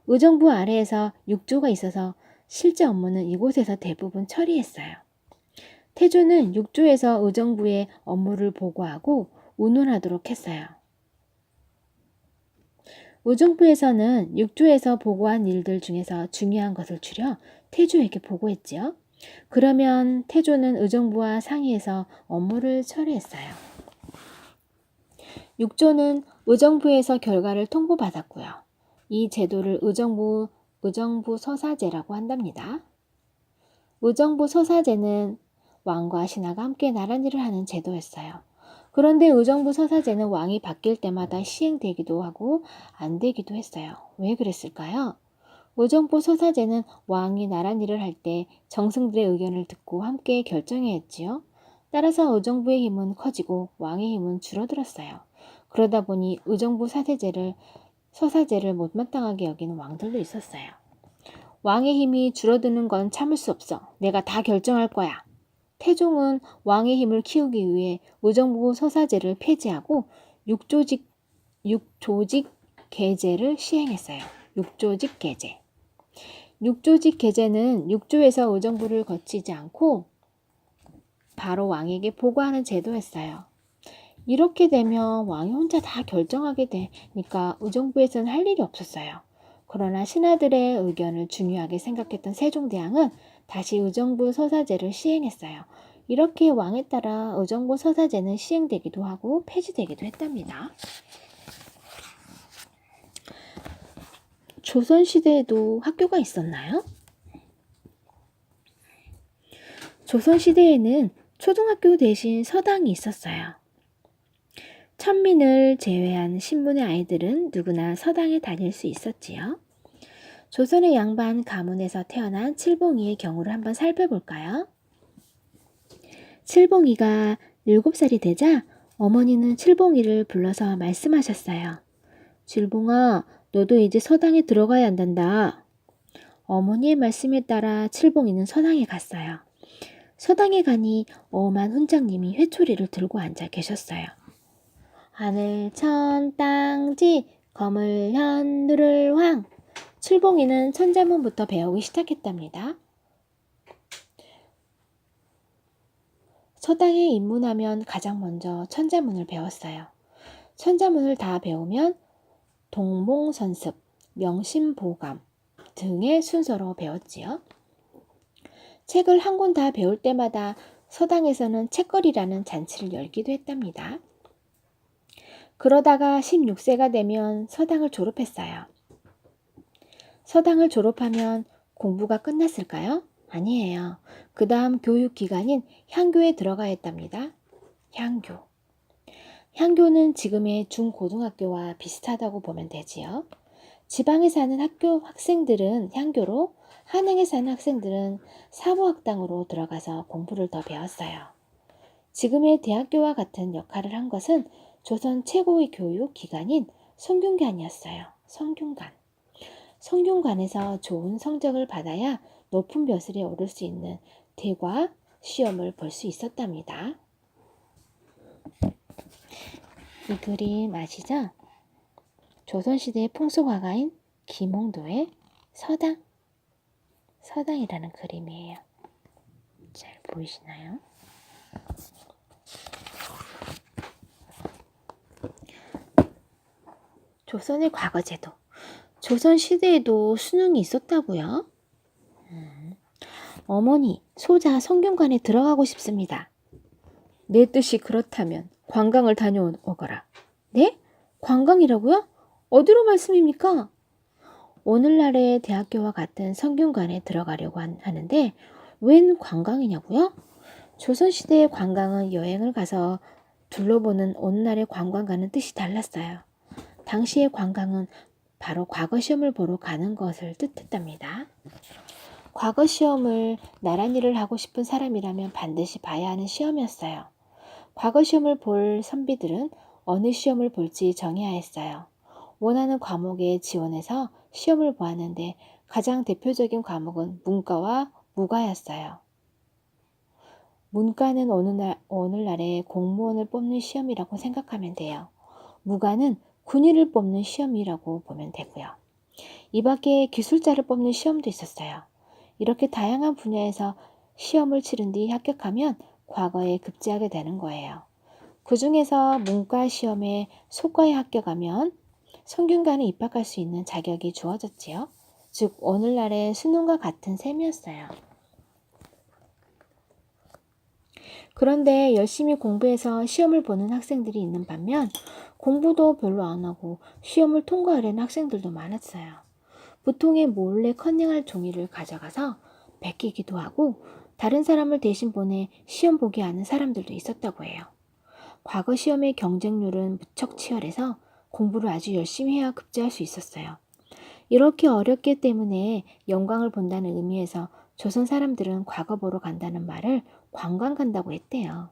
의정부 아래에서 6조가 있어서 실제 업무는 이곳에서 대부분 처리했어요. 태조는 6조에서 의정부의 업무를 보고하고 운운하도록 했어요. 의정부에서는 6조에서 보고한 일들 중에서 중요한 것을 추려 태조에게 보고했지요. 그러면 태조는 의정부와 상의해서 업무를 처리했어요. 6조는 의정부에서 결과를 통보받았고요. 이 제도를 의정부 서사제라고 한답니다. 의정부 서사제는 왕과 신하가 함께 나란일을 하는 제도였어요. 그런데 의정부 서사제는 왕이 바뀔 때마다 시행되기도 하고 안 되기도 했어요. 왜 그랬을까요? 의정부 서사제는 왕이 나란일을 할 때 정승들의 의견을 듣고 함께 결정해야 했지요. 따라서 의정부의 힘은 커지고 왕의 힘은 줄어들었어요. 그러다 보니 의정부 서사제를 못마땅하게 여기는 왕들도 있었어요. 왕의 힘이 줄어드는 건 참을 수 없어. 내가 다 결정할 거야. 태종은 왕의 힘을 키우기 위해 의정부 서사제를 폐지하고 육조직 계제를 시행했어요. 육조직 계제. 육조직 계제는 육조에서 의정부를 거치지 않고 바로 왕에게 보고하는 제도였어요. 이렇게 되면 왕이 혼자 다 결정하게 되니까 의정부에서는 할 일이 없었어요. 그러나 신하들의 의견을 중요하게 생각했던 세종대왕은 다시 의정부 서사제를 시행했어요. 이렇게 왕에 따라 의정부 서사제는 시행되기도 하고 폐지되기도 했답니다. 조선시대에도 학교가 있었나요? 조선시대에는 초등학교 대신 서당이 있었어요. 천민을 제외한 신분의 아이들은 누구나 서당에 다닐 수 있었지요. 조선의 양반 가문에서 태어난 칠봉이의 경우를 한번 살펴볼까요? 칠봉이가 7살이 되자 어머니는 칠봉이를 불러서 말씀하셨어요. 칠봉아, 너도 이제 서당에 들어가야 한단다. 어머니의 말씀에 따라 칠봉이는 서당에 갔어요. 서당에 가니 엄한 훈장님이 회초리를 들고 앉아 계셨어요. 하늘 천 땅지 거물 현 누를 황. 칠봉이는 천자문부터 배우기 시작했답니다. 서당에 입문하면 가장 먼저 천자문을 배웠어요. 천자문을 다 배우면 동몽선습, 명심보감 등의 순서로 배웠지요. 책을 한 권 다 배울 때마다 서당에서는 책거리라는 잔치를 열기도 했답니다. 그러다가 16세가 되면 서당을 졸업했어요. 서당을 졸업하면 공부가 끝났을까요? 아니에요. 그 다음 교육기관인 향교에 들어가야 했답니다. 향교. 향교는 지금의 중고등학교와 비슷하다고 보면 되지요. 지방에 사는 학교 학생들은 향교로, 한양에 사는 학생들은 사보학당으로 들어가서 공부를 더 배웠어요. 지금의 대학교와 같은 역할을 한 것은 조선 최고의 교육 기관인 성균관이었어요. 성균관. 성균관에서 좋은 성적을 받아야 높은 벼슬에 오를 수 있는 대과 시험을 볼 수 있었답니다. 이 그림 아시죠? 조선시대의 풍속화가인 김홍도의 서당이라는 그림이에요. 잘 보이시나요? 조선의 과거제도. 조선시대에도 수능이 있었다고요? 어머니, 소자 성균관에 들어가고 싶습니다. 내 뜻이 그렇다면 관광을 다녀오거라. 네? 관광이라고요? 어디로 말씀입니까? 오늘날의 대학교와 같은 성균관에 들어가려고 하는데 웬 관광이냐고요? 조선시대의 관광은 여행을 가서 둘러보는 오늘날의 관광과는 뜻이 달랐어요. 당시의 관광은 바로 과거 시험을 보러 가는 것을 뜻했답니다. 과거 시험을 나란히를 하고 싶은 사람이라면 반드시 봐야 하는 시험이었어요. 과거 시험을 볼 선비들은 어느 시험을 볼지 정해야 했어요. 원하는 과목에 지원해서 시험을 보았는데 가장 대표적인 과목은 문과와 무과였어요. 문과는 오늘날의 공무원을 뽑는 시험이라고 생각하면 돼요. 무과는 군인을 뽑는 시험이라고 보면 되고요. 이 밖에 기술자를 뽑는 시험도 있었어요. 이렇게 다양한 분야에서 시험을 치른 뒤 합격하면 과거에 급제하게 되는 거예요. 그 중에서 문과 시험에 소과에 합격하면 성균관에 입학할 수 있는 자격이 주어졌지요. 즉 오늘날의 수능과 같은 셈이었어요. 그런데 열심히 공부해서 시험을 보는 학생들이 있는 반면 공부도 별로 안 하고 시험을 통과하려는 학생들도 많았어요. 보통의 몰래 컨닝할 종이를 가져가서 베끼기도 하고 다른 사람을 대신 보내 시험 보게 하는 사람들도 있었다고 해요. 과거 시험의 경쟁률은 무척 치열해서 공부를 아주 열심히 해야 급제할 수 있었어요. 이렇게 어렵기 때문에 영광을 본다는 의미에서 조선 사람들은 과거 보러 간다는 말을 관광 간다고 했대요.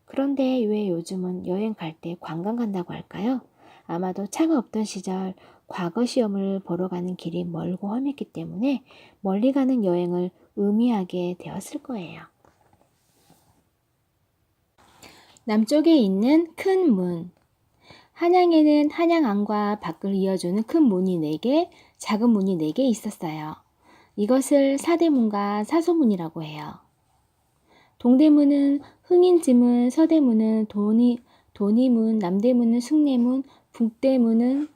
그런데 왜 요즘은 여행 갈 때 관광 간다고 할까요? 아마도 차가 없던 시절 과거 시험을 보러 가는 길이 멀고 험했기 때문에 멀리 가는 여행을 의미하게 되었을 거예요. 남쪽에 있는 큰 문. 한양에는 한양 안과 밖을 이어주는 큰 문이 4개, 작은 문이 4개 있었어요. 이것을 사대문과 사소문이라고 해요. 동대문은 흥인지문, 서대문은 돈이문, 남대문은 숭례문, 북대문은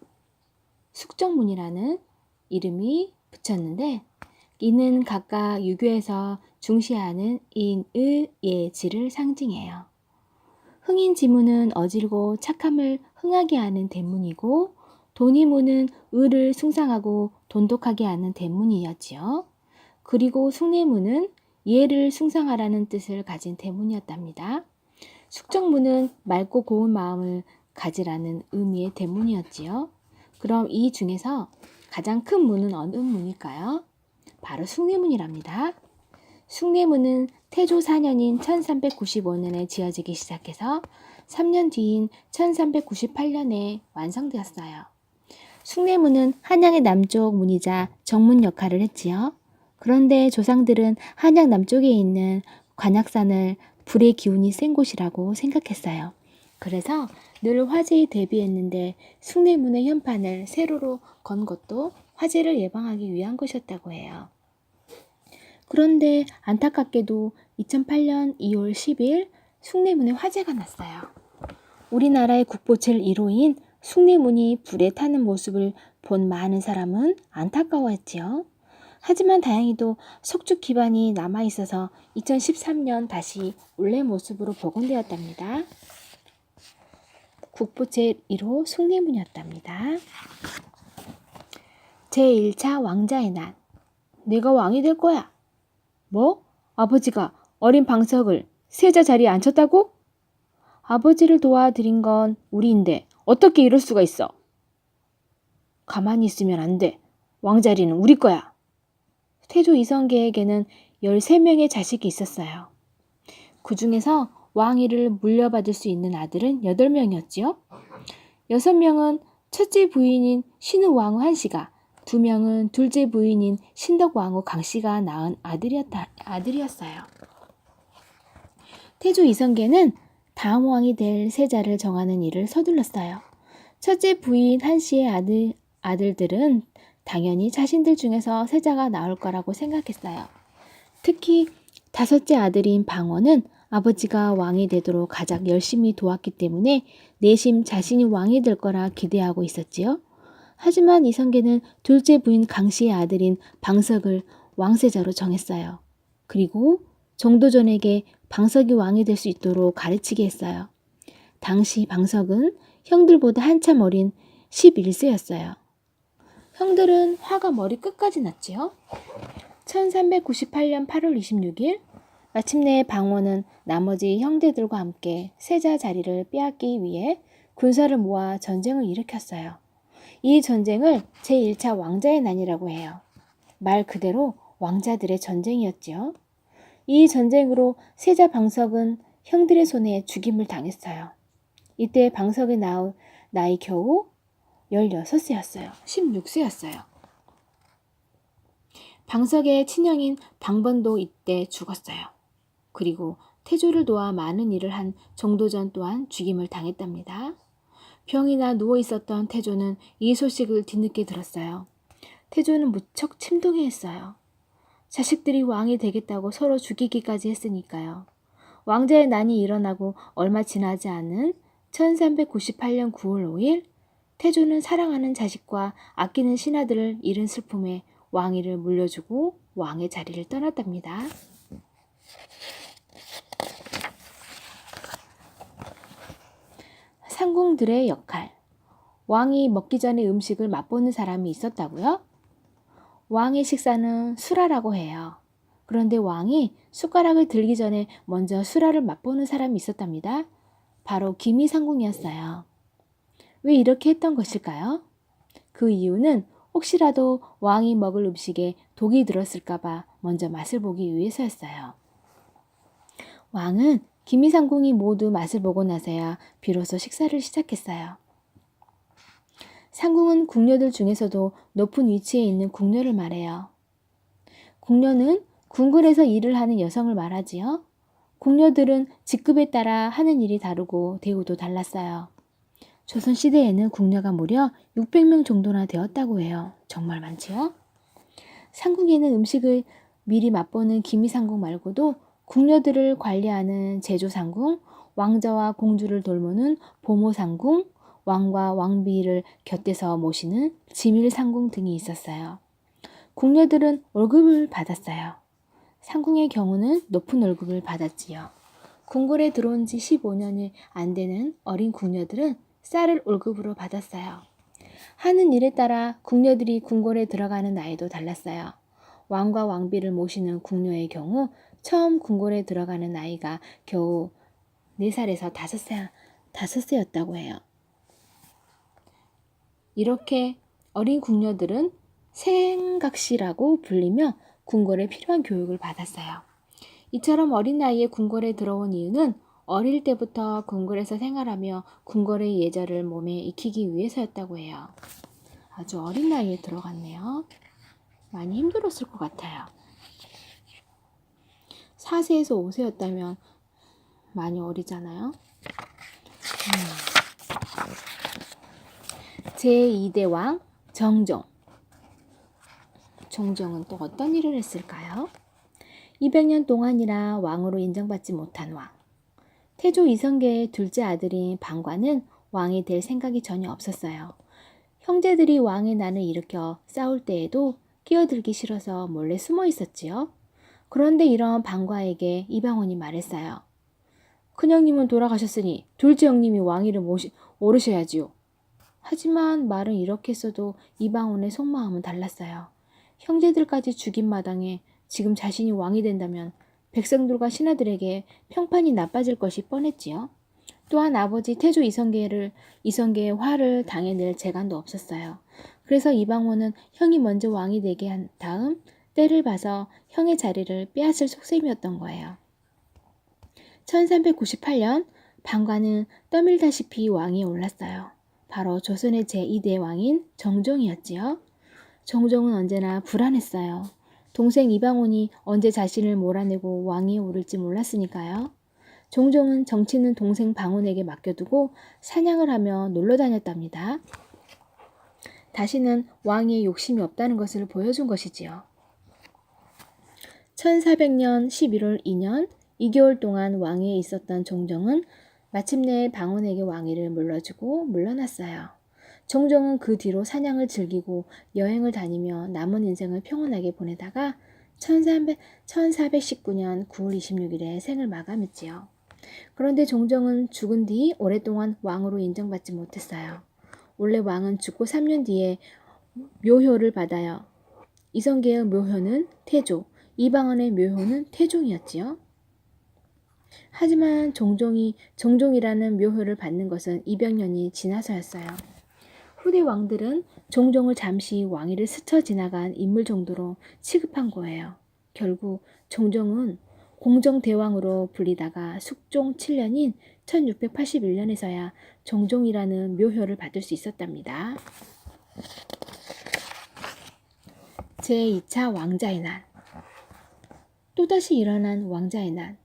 숙정문이라는 이름이 붙였는데 이는 각각 유교에서 중시하는 인의 예지를 상징해요. 흥인지문은 어질고 착함을 흥하게 하는 대문이고 돈이문은 의를 숭상하고 돈독하게 하는 대문이었지요. 그리고 숭례문은 예를 숭상하라는 뜻을 가진 대문이었답니다. 숙정문은 맑고 고운 마음을 가지라는 의미의 대문이었지요. 그럼 이 중에서 가장 큰 문은 어느 문일까요? 바로 숭례문이랍니다. 숭례문은 태조 4년인 1395년에 지어지기 시작해서 3년 뒤인 1398년에 완성되었어요. 숭례문은 한양의 남쪽 문이자 정문 역할을 했지요. 그런데 조상들은 한양 남쪽에 있는 관악산을 불의 기운이 센 곳이라고 생각했어요. 그래서 늘 화재에 대비했는데 숭례문의 현판을 세로로 건 것도 화재를 예방하기 위한 것이었다고 해요. 그런데 안타깝게도 2008년 2월 10일 숭례문에 화재가 났어요. 우리나라의 국보 제1호인 숭례문이 불에 타는 모습을 본 많은 사람은 안타까워했지요. 하지만 다행히도 석축 기반이 남아있어서 2013년 다시 원래 모습으로 복원되었답니다. 국보 제1호 숭례문이었답니다. 제1차 왕자의 난. 내가 왕이 될 거야. 뭐? 아버지가 어린 방석을 세자 자리에 앉혔다고? 아버지를 도와드린 건 우리인데 어떻게 이럴 수가 있어? 가만히 있으면 안 돼. 왕자리는 우리 거야. 태조 이성계에게는 13명의 자식이 있었어요. 그 중에서 왕위를 물려받을 수 있는 아들은 8명이었지요. 6명은 첫째 부인인 신우 왕후 한씨가, 2명은 둘째 부인인 신덕 왕후 강씨가 낳은 아들이었어요. 태조 이성계는 다음 왕이 될 세자를 정하는 일을 서둘렀어요. 첫째 부인 한씨의 아들들은 당연히 자신들 중에서 세자가 나올 거라고 생각했어요. 특히 5째 아들인 방원은 아버지가 왕이 되도록 가장 열심히 도왔기 때문에 내심 자신이 왕이 될 거라 기대하고 있었지요. 하지만 이성계는 둘째 부인 강씨의 아들인 방석을 왕세자로 정했어요. 그리고 정도전에게 방석이 왕이 될 수 있도록 가르치게 했어요. 당시 방석은 형들보다 한참 어린 11세였어요. 형들은 화가 머리 끝까지 났지요. 1398년 8월 26일 마침내 방원은 나머지 형제들과 함께 세자 자리를 빼앗기 위해 군사를 모아 전쟁을 일으켰어요. 이 전쟁을 제1차 왕자의 난이라고 해요. 말 그대로 왕자들의 전쟁이었지요. 이 전쟁으로 세자 방석은 형들의 손에 죽임을 당했어요. 이때 방석의 나이 겨우 16세였어요. 16세였어요. 방석의 친형인 방번도 이때 죽었어요. 그리고 태조를 도와 많은 일을 한 정도전 또한 죽임을 당했답니다. 병이나 누워 있었던 태조는 이 소식을 뒤늦게 들었어요. 태조는 무척 침통해했어요. 자식들이 왕이 되겠다고 서로 죽이기까지 했으니까요. 왕자의 난이 일어나고 얼마 지나지 않은 1398년 9월 5일 태조는 사랑하는 자식과 아끼는 신하들을 잃은 슬픔에 왕위를 물려주고 왕의 자리를 떠났답니다. 상궁들의 역할. 왕이 먹기 전에 음식을 맛보는 사람이 있었다고요? 왕의 식사는 수라라고 해요. 그런데 왕이 숟가락을 들기 전에 먼저 수라를 맛보는 사람이 있었답니다. 바로 기미상궁이었어요. 왜 이렇게 했던 것일까요? 그 이유는 혹시라도 왕이 먹을 음식에 독이 들었을까봐 먼저 맛을 보기 위해서였어요. 왕은 기미상궁이 모두 맛을 보고 나서야 비로소 식사를 시작했어요. 상궁은 궁녀들 중에서도 높은 위치에 있는 궁녀를 말해요. 궁녀는 궁궐에서 일을 하는 여성을 말하지요. 궁녀들은 직급에 따라 하는 일이 다르고 대우도 달랐어요. 조선시대에는 궁녀가 무려 600명 정도나 되었다고 해요. 정말 많지요? 상궁에는 음식을 미리 맛보는 기미상궁 말고도 궁녀들을 관리하는 제조상궁, 왕자와 공주를 돌보는 보모상궁, 왕과 왕비를 곁에서 모시는 지밀상궁 등이 있었어요. 궁녀들은 월급을 받았어요. 상궁의 경우는 높은 월급을 받았지요. 궁궐에 들어온 지 15년이 안 되는 어린 궁녀들은 쌀을 월급으로 받았어요. 하는 일에 따라 궁녀들이 궁궐에 들어가는 나이도 달랐어요. 왕과 왕비를 모시는 궁녀의 경우 처음 궁궐에 들어가는 나이가 겨우 4살에서 5세였다고 해요. 이렇게 어린 궁녀들은 생각시라고 불리며 궁궐에 필요한 교육을 받았어요. 이처럼 어린 나이에 궁궐에 들어온 이유는 어릴 때부터 궁궐에서 생활하며 궁궐의 예절을 몸에 익히기 위해서였다고 해요. 아주 어린 나이에 들어갔네요. 많이 힘들었을 것 같아요. 4세에서 5세였다면 많이 어리잖아요. 제2대 왕 정종. 정종은 또 어떤 일을 했을까요? 200년 동안이나 왕으로 인정받지 못한 왕. 태조 이성계의 둘째 아들인 방관은 왕이 될 생각이 전혀 없었어요. 형제들이 왕의 난을 일으켜 싸울 때에도 끼어들기 싫어서 몰래 숨어 있었지요. 그런데 이런 방과에게 이방원이 말했어요. 큰형님은 돌아가셨으니 둘째 형님이 왕위를 오르셔야지요. 하지만 말은 이렇게 써도 이방원의 속마음은 달랐어요. 형제들까지 죽인 마당에 지금 자신이 왕이 된다면 백성들과 신하들에게 평판이 나빠질 것이 뻔했지요. 또한 아버지 태조 이성계의 화를 당해낼 재간도 없었어요. 그래서 이방원은 형이 먼저 왕이 되게 한 다음 때를 봐서 형의 자리를 빼앗을 속셈이었던 거예요. 1398년 방관은 떠밀다시피 왕이 올랐어요. 바로 조선의 제2대 왕인 정종이었지요. 정종은 언제나 불안했어요. 동생 이방원이 언제 자신을 몰아내고 왕위에 오를지 몰랐으니까요. 종종은 정치는 동생 방원에게 맡겨두고 사냥을 하며 놀러 다녔답니다. 다시는 왕위에 욕심이 없다는 것을 보여준 것이지요. 1400년 11월 2년 2개월 동안 왕위에 있었던 종종은 마침내 방원에게 왕위를 물려주고 물러났어요. 종종은 그 뒤로 사냥을 즐기고 여행을 다니며 남은 인생을 평온하게 보내다가 1419년 9월 26일에 생을 마감했지요. 그런데 종종은 죽은 뒤 오랫동안 왕으로 인정받지 못했어요. 원래 왕은 죽고 3년 뒤에 묘효를 받아요. 이성계의 묘효는 태조, 이방원의 묘효는 태종이었지요. 하지만 종종이라는 묘효를 받는 것은 200년이 지나서였어요. 후대 왕들은 종종을 잠시 왕위를 스쳐 지나간 인물 정도로 취급한 거예요. 결국 종종은 공정대왕으로 불리다가 숙종 7년인 1681년에서야 종종이라는 묘효를 받을 수 있었답니다. 제2차 왕자의 난. 또다시 일어난 왕자의 난.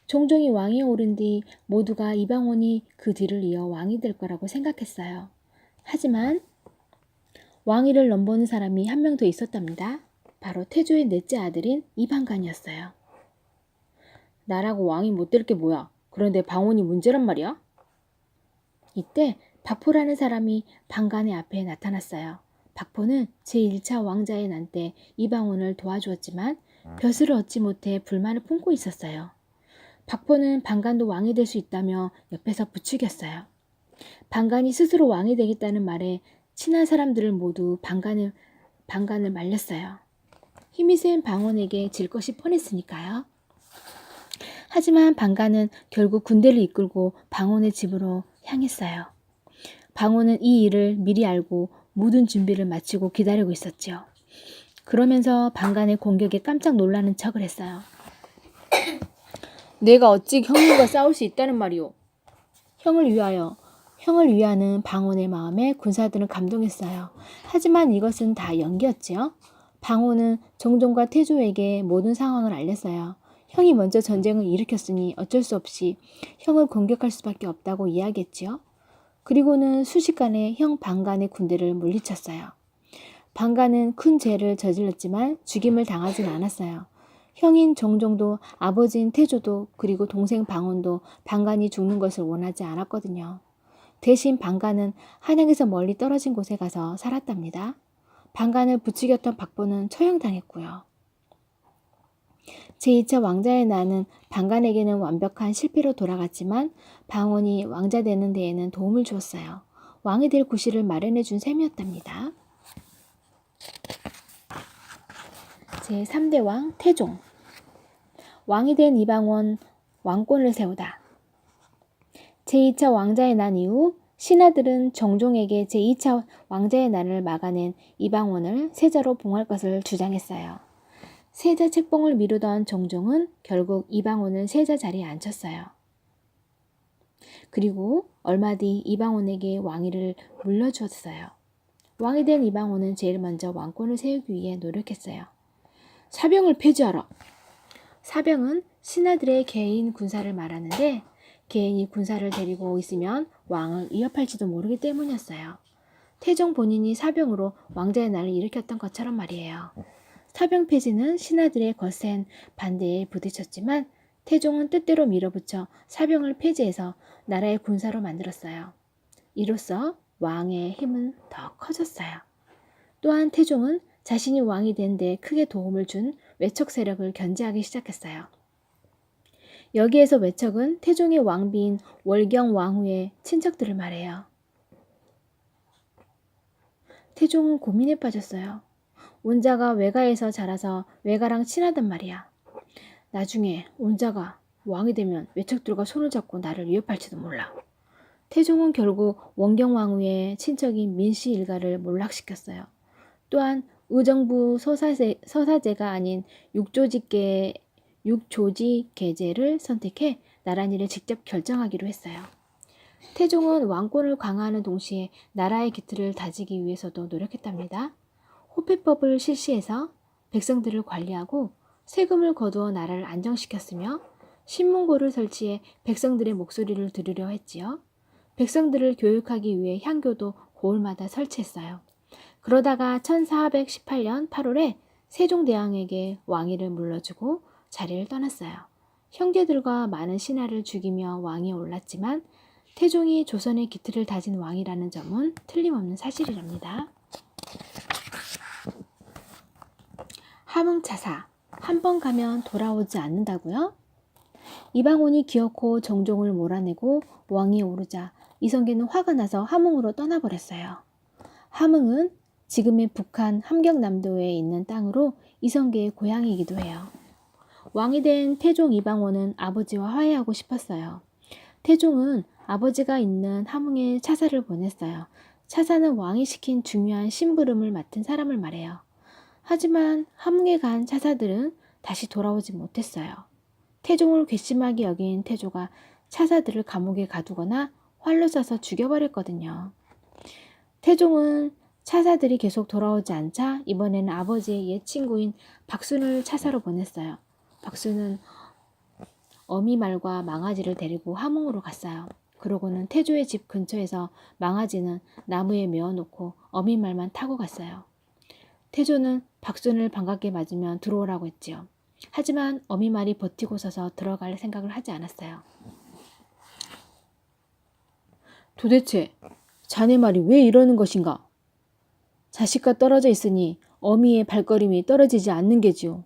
종종이 왕위에 오른 뒤 모두가 이방원이 그 뒤를 이어 왕이 될 거라고 생각했어요. 하지만 왕위를 넘보는 사람이 한 명 더 있었답니다. 바로 태조의 넷째 아들인 이방간이었어요. 나라고 왕이 못 될 게 뭐야? 그런데 방원이 문제란 말이야? 이때 박포라는 사람이 방간의 앞에 나타났어요. 박포는 제1차 왕자의 난 때 이방원을 도와주었지만 벼슬을 얻지 못해 불만을 품고 있었어요. 박포는 방간도 왕이 될 수 있다며 옆에서 부추겼어요. 방간이 스스로 왕이 되겠다는 말에 친한 사람들을 모두 방간을 말렸어요. 힘이 센 방원에게 질 것이 뻔했으니까요. 하지만 방간은 결국 군대를 이끌고 방원의 집으로 향했어요. 방원은 이 일을 미리 알고 모든 준비를 마치고 기다리고 있었죠. 그러면서 방간의 공격에 깜짝 놀라는 척을 했어요. 내가 어찌 형님과 싸울 수 있다는 말이오. 형을 위하는 방원의 마음에 군사들은 감동했어요. 하지만 이것은 다 연기였지요. 방원은 종종과 태조에게 모든 상황을 알렸어요. 형이 먼저 전쟁을 일으켰으니 어쩔 수 없이 형을 공격할 수밖에 없다고 이야기했지요. 그리고는 순식간에 형 방간의 군대를 물리쳤어요. 방간은 큰 죄를 저질렀지만 죽임을 당하진 않았어요. 형인 종종도 아버지인 태조도 그리고 동생 방원도 방간이 죽는 것을 원하지 않았거든요. 대신 방간은 한양에서 멀리 떨어진 곳에 가서 살았답니다. 방간을 부추겼던 박보는 처형당했고요. 제2차 왕자의 난은 방간에게는 완벽한 실패로 돌아갔지만 방원이 왕자 되는 데에는 도움을 주었어요. 왕이 될 구실을 마련해 준 셈이었답니다. 제3대 왕 태종. 왕이 된 이방원 왕권을 세우다. 제2차 왕자의 난 이후 신하들은 정종에게 제2차 왕자의 난을 막아낸 이방원을 세자로 봉할 것을 주장했어요. 세자 책봉을 미루던 정종은 결국 이방원을 세자 자리에 앉혔어요. 그리고 얼마 뒤 이방원에게 왕위를 물려주었어요. 왕이 된 이방원은 제일 먼저 왕권을 세우기 위해 노력했어요. 사병을 폐지하라. 사병은 신하들의 개인 군사를 말하는데 개인이 군사를 데리고 있으면 왕을 위협할지도 모르기 때문이었어요. 태종 본인이 사병으로 왕자의 날을 일으켰던 것처럼 말이에요. 사병 폐지는 신하들의 거센 반대에 부딪혔지만 태종은 뜻대로 밀어붙여 사병을 폐지해서 나라의 군사로 만들었어요. 이로써 왕의 힘은 더 커졌어요. 또한 태종은 자신이 왕이 된 데 크게 도움을 준 외척 세력을 견제하기 시작했어요. 여기에서 외척은 태종의 왕비인 월경 왕후의 친척들을 말해요. 태종은 고민에 빠졌어요. 온자가 외가에서 자라서 외가랑 친하단 말이야. 나중에 온자가 왕이 되면 외척들과 손을 잡고 나를 위협할지도 몰라. 태종은 결국 원경왕후의 친척인 민씨 일가를 몰락시켰어요. 또한 의정부 서사제가 아닌 육조지계제를 선택해 나란일을 직접 결정하기로 했어요. 태종은 왕권을 강화하는 동시에 나라의 기틀을 다지기 위해서도 노력했답니다. 호패법을 실시해서 백성들을 관리하고 세금을 거두어 나라를 안정시켰으며 신문고를 설치해 백성들의 목소리를 들으려 했지요. 백성들을 교육하기 위해 향교도 고을마다 설치했어요. 그러다가 1418년 8월에 세종대왕에게 왕위를 물려주고 자리를 떠났어요. 형제들과 많은 신하를 죽이며 왕위에 올랐지만 태종이 조선의 기틀을 다진 왕이라는 점은 틀림없는 사실이랍니다. 함흥차사, 한 번 가면 돌아오지 않는다고요? 이방원이 기어코 정종을 몰아내고 왕위에 오르자 이성계는 화가 나서 함흥으로 떠나버렸어요. 함흥은 지금의 북한 함경남도에 있는 땅으로 이성계의 고향이기도 해요. 왕이 된 태종 이방원은 아버지와 화해하고 싶었어요. 태종은 아버지가 있는 함흥에 차사를 보냈어요. 차사는 왕이 시킨 중요한 심부름을 맡은 사람을 말해요. 하지만 함흥에 간 차사들은 다시 돌아오지 못했어요. 태종을 괘씸하게 여긴 태조가 차사들을 감옥에 가두거나 활로 쏴서 죽여버렸거든요. 태종은 차사들이 계속 돌아오지 않자 이번에는 아버지의 옛 친구인 박순을 차사로 보냈어요. 박순은 어미말과 망아지를 데리고 함흥으로 갔어요. 그러고는 태조의 집 근처에서 망아지는 나무에 메어놓고 어미말만 타고 갔어요. 태조는 박순을 반갑게 맞으면 들어오라고 했지요. 하지만 어미말이 버티고 서서 들어갈 생각을 하지 않았어요. 도대체 자네 말이 왜 이러는 것인가? 자식과 떨어져 있으니 어미의 발걸음이 떨어지지 않는 게지요.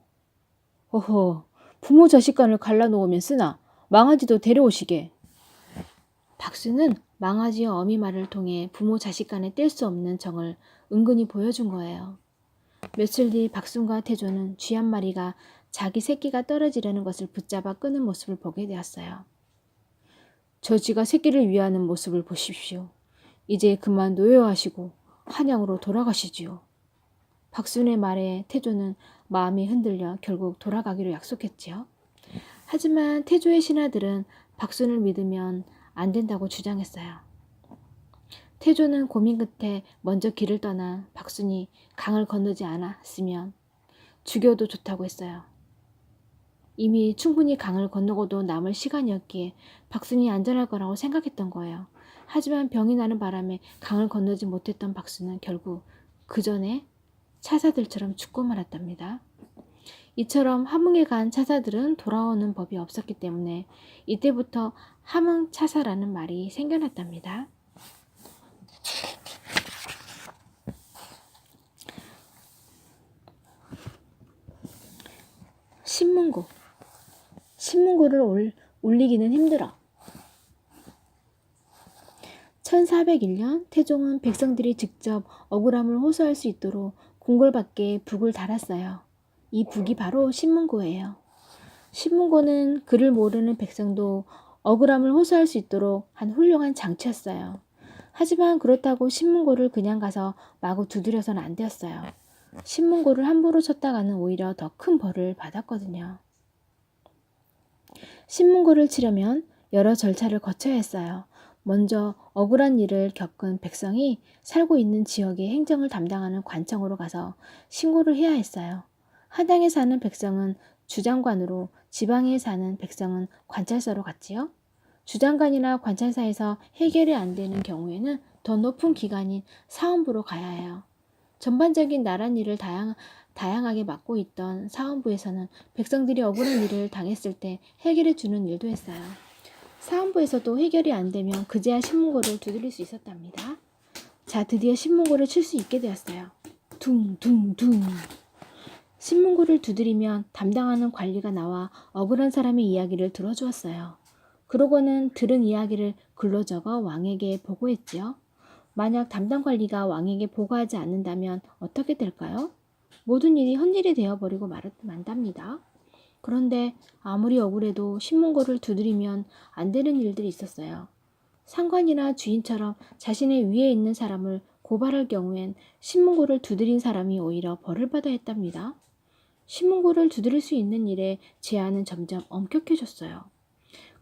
허허, 부모 자식 간을 갈라놓으면 쓰나 망아지도 데려오시게. 박수는 망아지와 어미말을 통해 부모 자식 간에 뗄 수 없는 정을 은근히 보여준 거예요. 며칠 뒤 박순과 태조는 쥐 한 마리가 자기 새끼가 떨어지려는 것을 붙잡아 끄는 모습을 보게 되었어요. 저 쥐가 새끼를 위하는 모습을 보십시오. 이제 그만 노여하시고 한양으로 돌아가시지요. 박순의 말에 태조는 마음이 흔들려 결국 돌아가기로 약속했지요. 하지만 태조의 신하들은 박순을 믿으면 안 된다고 주장했어요. 태조는 고민 끝에 먼저 길을 떠나 박순이 강을 건너지 않았으면 죽여도 좋다고 했어요. 이미 충분히 강을 건너고도 남을 시간이었기에 박순이 안전할 거라고 생각했던 거예요. 하지만 병이 나는 바람에 강을 건너지 못했던 박순은 결국 그 전에 차사들처럼 죽고 말았답니다. 이처럼 함흥에 간 차사들은 돌아오는 법이 없었기 때문에 이때부터 함흥차사라는 말이 생겨났답니다. 신문고. 신문고를 올리기는 힘들어. 1401년 태종은 백성들이 직접 억울함을 호소할 수 있도록 궁궐 밖에 북을 달았어요. 이 북이 바로 신문고예요. 신문고는 글을 모르는 백성도 억울함을 호소할 수 있도록 한 훌륭한 장치였어요. 하지만 그렇다고 신문고를 그냥 가서 마구 두드려서는 안 되었어요. 신문고를 함부로 쳤다가는 오히려 더 큰 벌을 받았거든요. 신문고를 치려면 여러 절차를 거쳐야 했어요. 먼저 억울한 일을 겪은 백성이 살고 있는 지역의 행정을 담당하는 관청으로 가서 신고를 해야 했어요. 하당에 사는 백성은 주장관으로, 지방에 사는 백성은 관찰사로 갔지요. 주장관이나 관찰사에서 해결이 안 되는 경우에는 더 높은 기관인 사헌부로 가야 해요. 전반적인 나랏일을 다양하게 맡고 있던 사헌부에서는 백성들이 억울한 일을 당했을 때 해결해 주는 일도 했어요. 사헌부에서도 해결이 안 되면 그제야 신문고를 두드릴 수 있었답니다. 자, 드디어 신문고를 칠 수 있게 되었어요. 둥둥둥. 신문고를 두드리면 담당하는 관리가 나와 억울한 사람의 이야기를 들어주었어요. 그러고는 들은 이야기를 글로 적어 왕에게 보고했지요. 만약 담당 관리가 왕에게 보고하지 않는다면 어떻게 될까요? 모든 일이 헛일이 되어버리고 만답니다. 그런데 아무리 억울해도 신문고를 두드리면 안 되는 일들이 있었어요. 상관이나 주인처럼 자신의 위에 있는 사람을 고발할 경우엔 신문고를 두드린 사람이 오히려 벌을 받아야 했답니다. 신문고를 두드릴 수 있는 일에 제한은 점점 엄격해졌어요.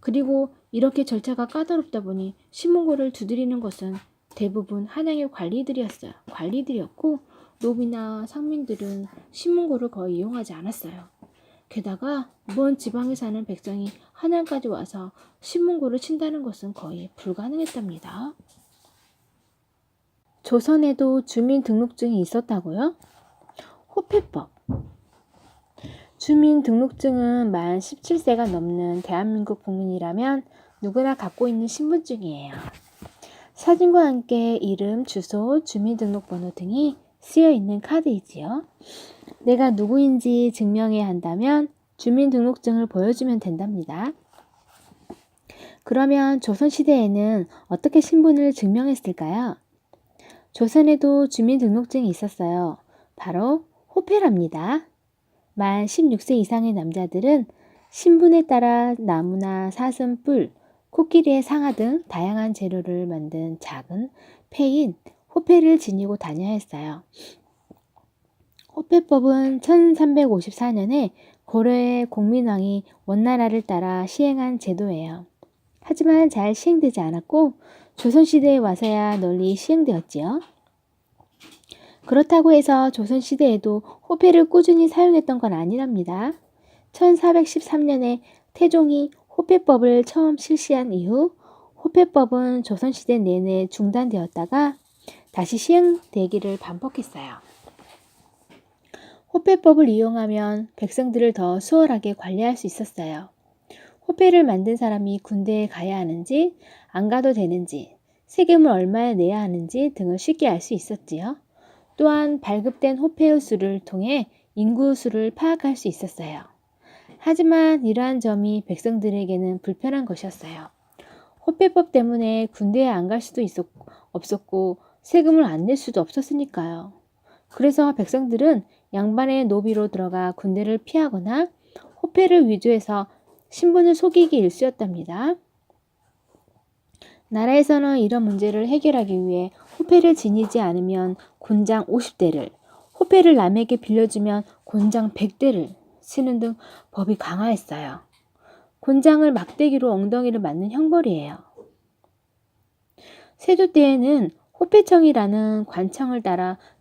그리고 이렇게 절차가 까다롭다 보니 신문고를 두드리는 것은 대부분 한양의 관리들이었고 노비나 상민들은 신문고를 거의 이용하지 않았어요. 게다가 먼 지방에 사는 백성이 한양까지 와서 신문고를 친다는 것은 거의 불가능했답니다. 조선에도 주민등록증이 있었다고요? 호패법. 주민등록증은 만 17세가 넘는 대한민국 국민이라면 누구나 갖고 있는 신분증이에요. 사진과 함께 이름, 주소, 주민등록번호 등이 쓰여 있는 카드이지요. 내가 누구인지 증명해야 한다면 주민등록증을 보여주면 된답니다. 그러면 조선시대에는 어떻게 신분을 증명했을까요? 조선에도 주민등록증이 있었어요. 바로 호패랍니다. 만 16세 이상의 남자들은 신분에 따라 나무나 사슴 뿔, 코끼리의 상아 등 다양한 재료를 만든 작은 패인 호패를 지니고 다녀야 했어요. 호패법은 1354년에 고려의 공민왕이 원나라를 따라 시행한 제도예요. 하지만 잘 시행되지 않았고 조선시대에 와서야 널리 시행되었지요. 그렇다고 해서 조선시대에도 호패를 꾸준히 사용했던 건 아니랍니다. 1413년에 태종이 호패법을 처음 실시한 이후 호패법은 조선시대 내내 중단되었다가 다시 시행되기를 반복했어요. 호패법을 이용하면 백성들을 더 수월하게 관리할 수 있었어요. 호패를 만든 사람이 군대에 가야 하는지, 안 가도 되는지, 세금을 얼마나 내야 하는지 등을 쉽게 알 수 있었지요. 또한 발급된 호패의 수를 통해 인구 수를 파악할 수 있었어요. 하지만 이러한 점이 백성들에게는 불편한 것이었어요. 호패법 때문에 군대에 안 갈 수도 없었고 세금을 안 낼 수도 없었으니까요. 그래서 백성들은 양반의 노비로 들어가 군대를 피하거나 호패를 위조해서 신분을 속이기 일쑤였답니다. 나라에서는 이런 문제를 해결하기 위해 호패를 지니지 않으면 곤장 50대를, 호패를 남에게 빌려주면 곤장 100대를 치는 등 법이 강화했어요. 곤장을 막대기로 엉덩이를 맞는 형벌이에요. 세조 때에는 호패청이라는 관청을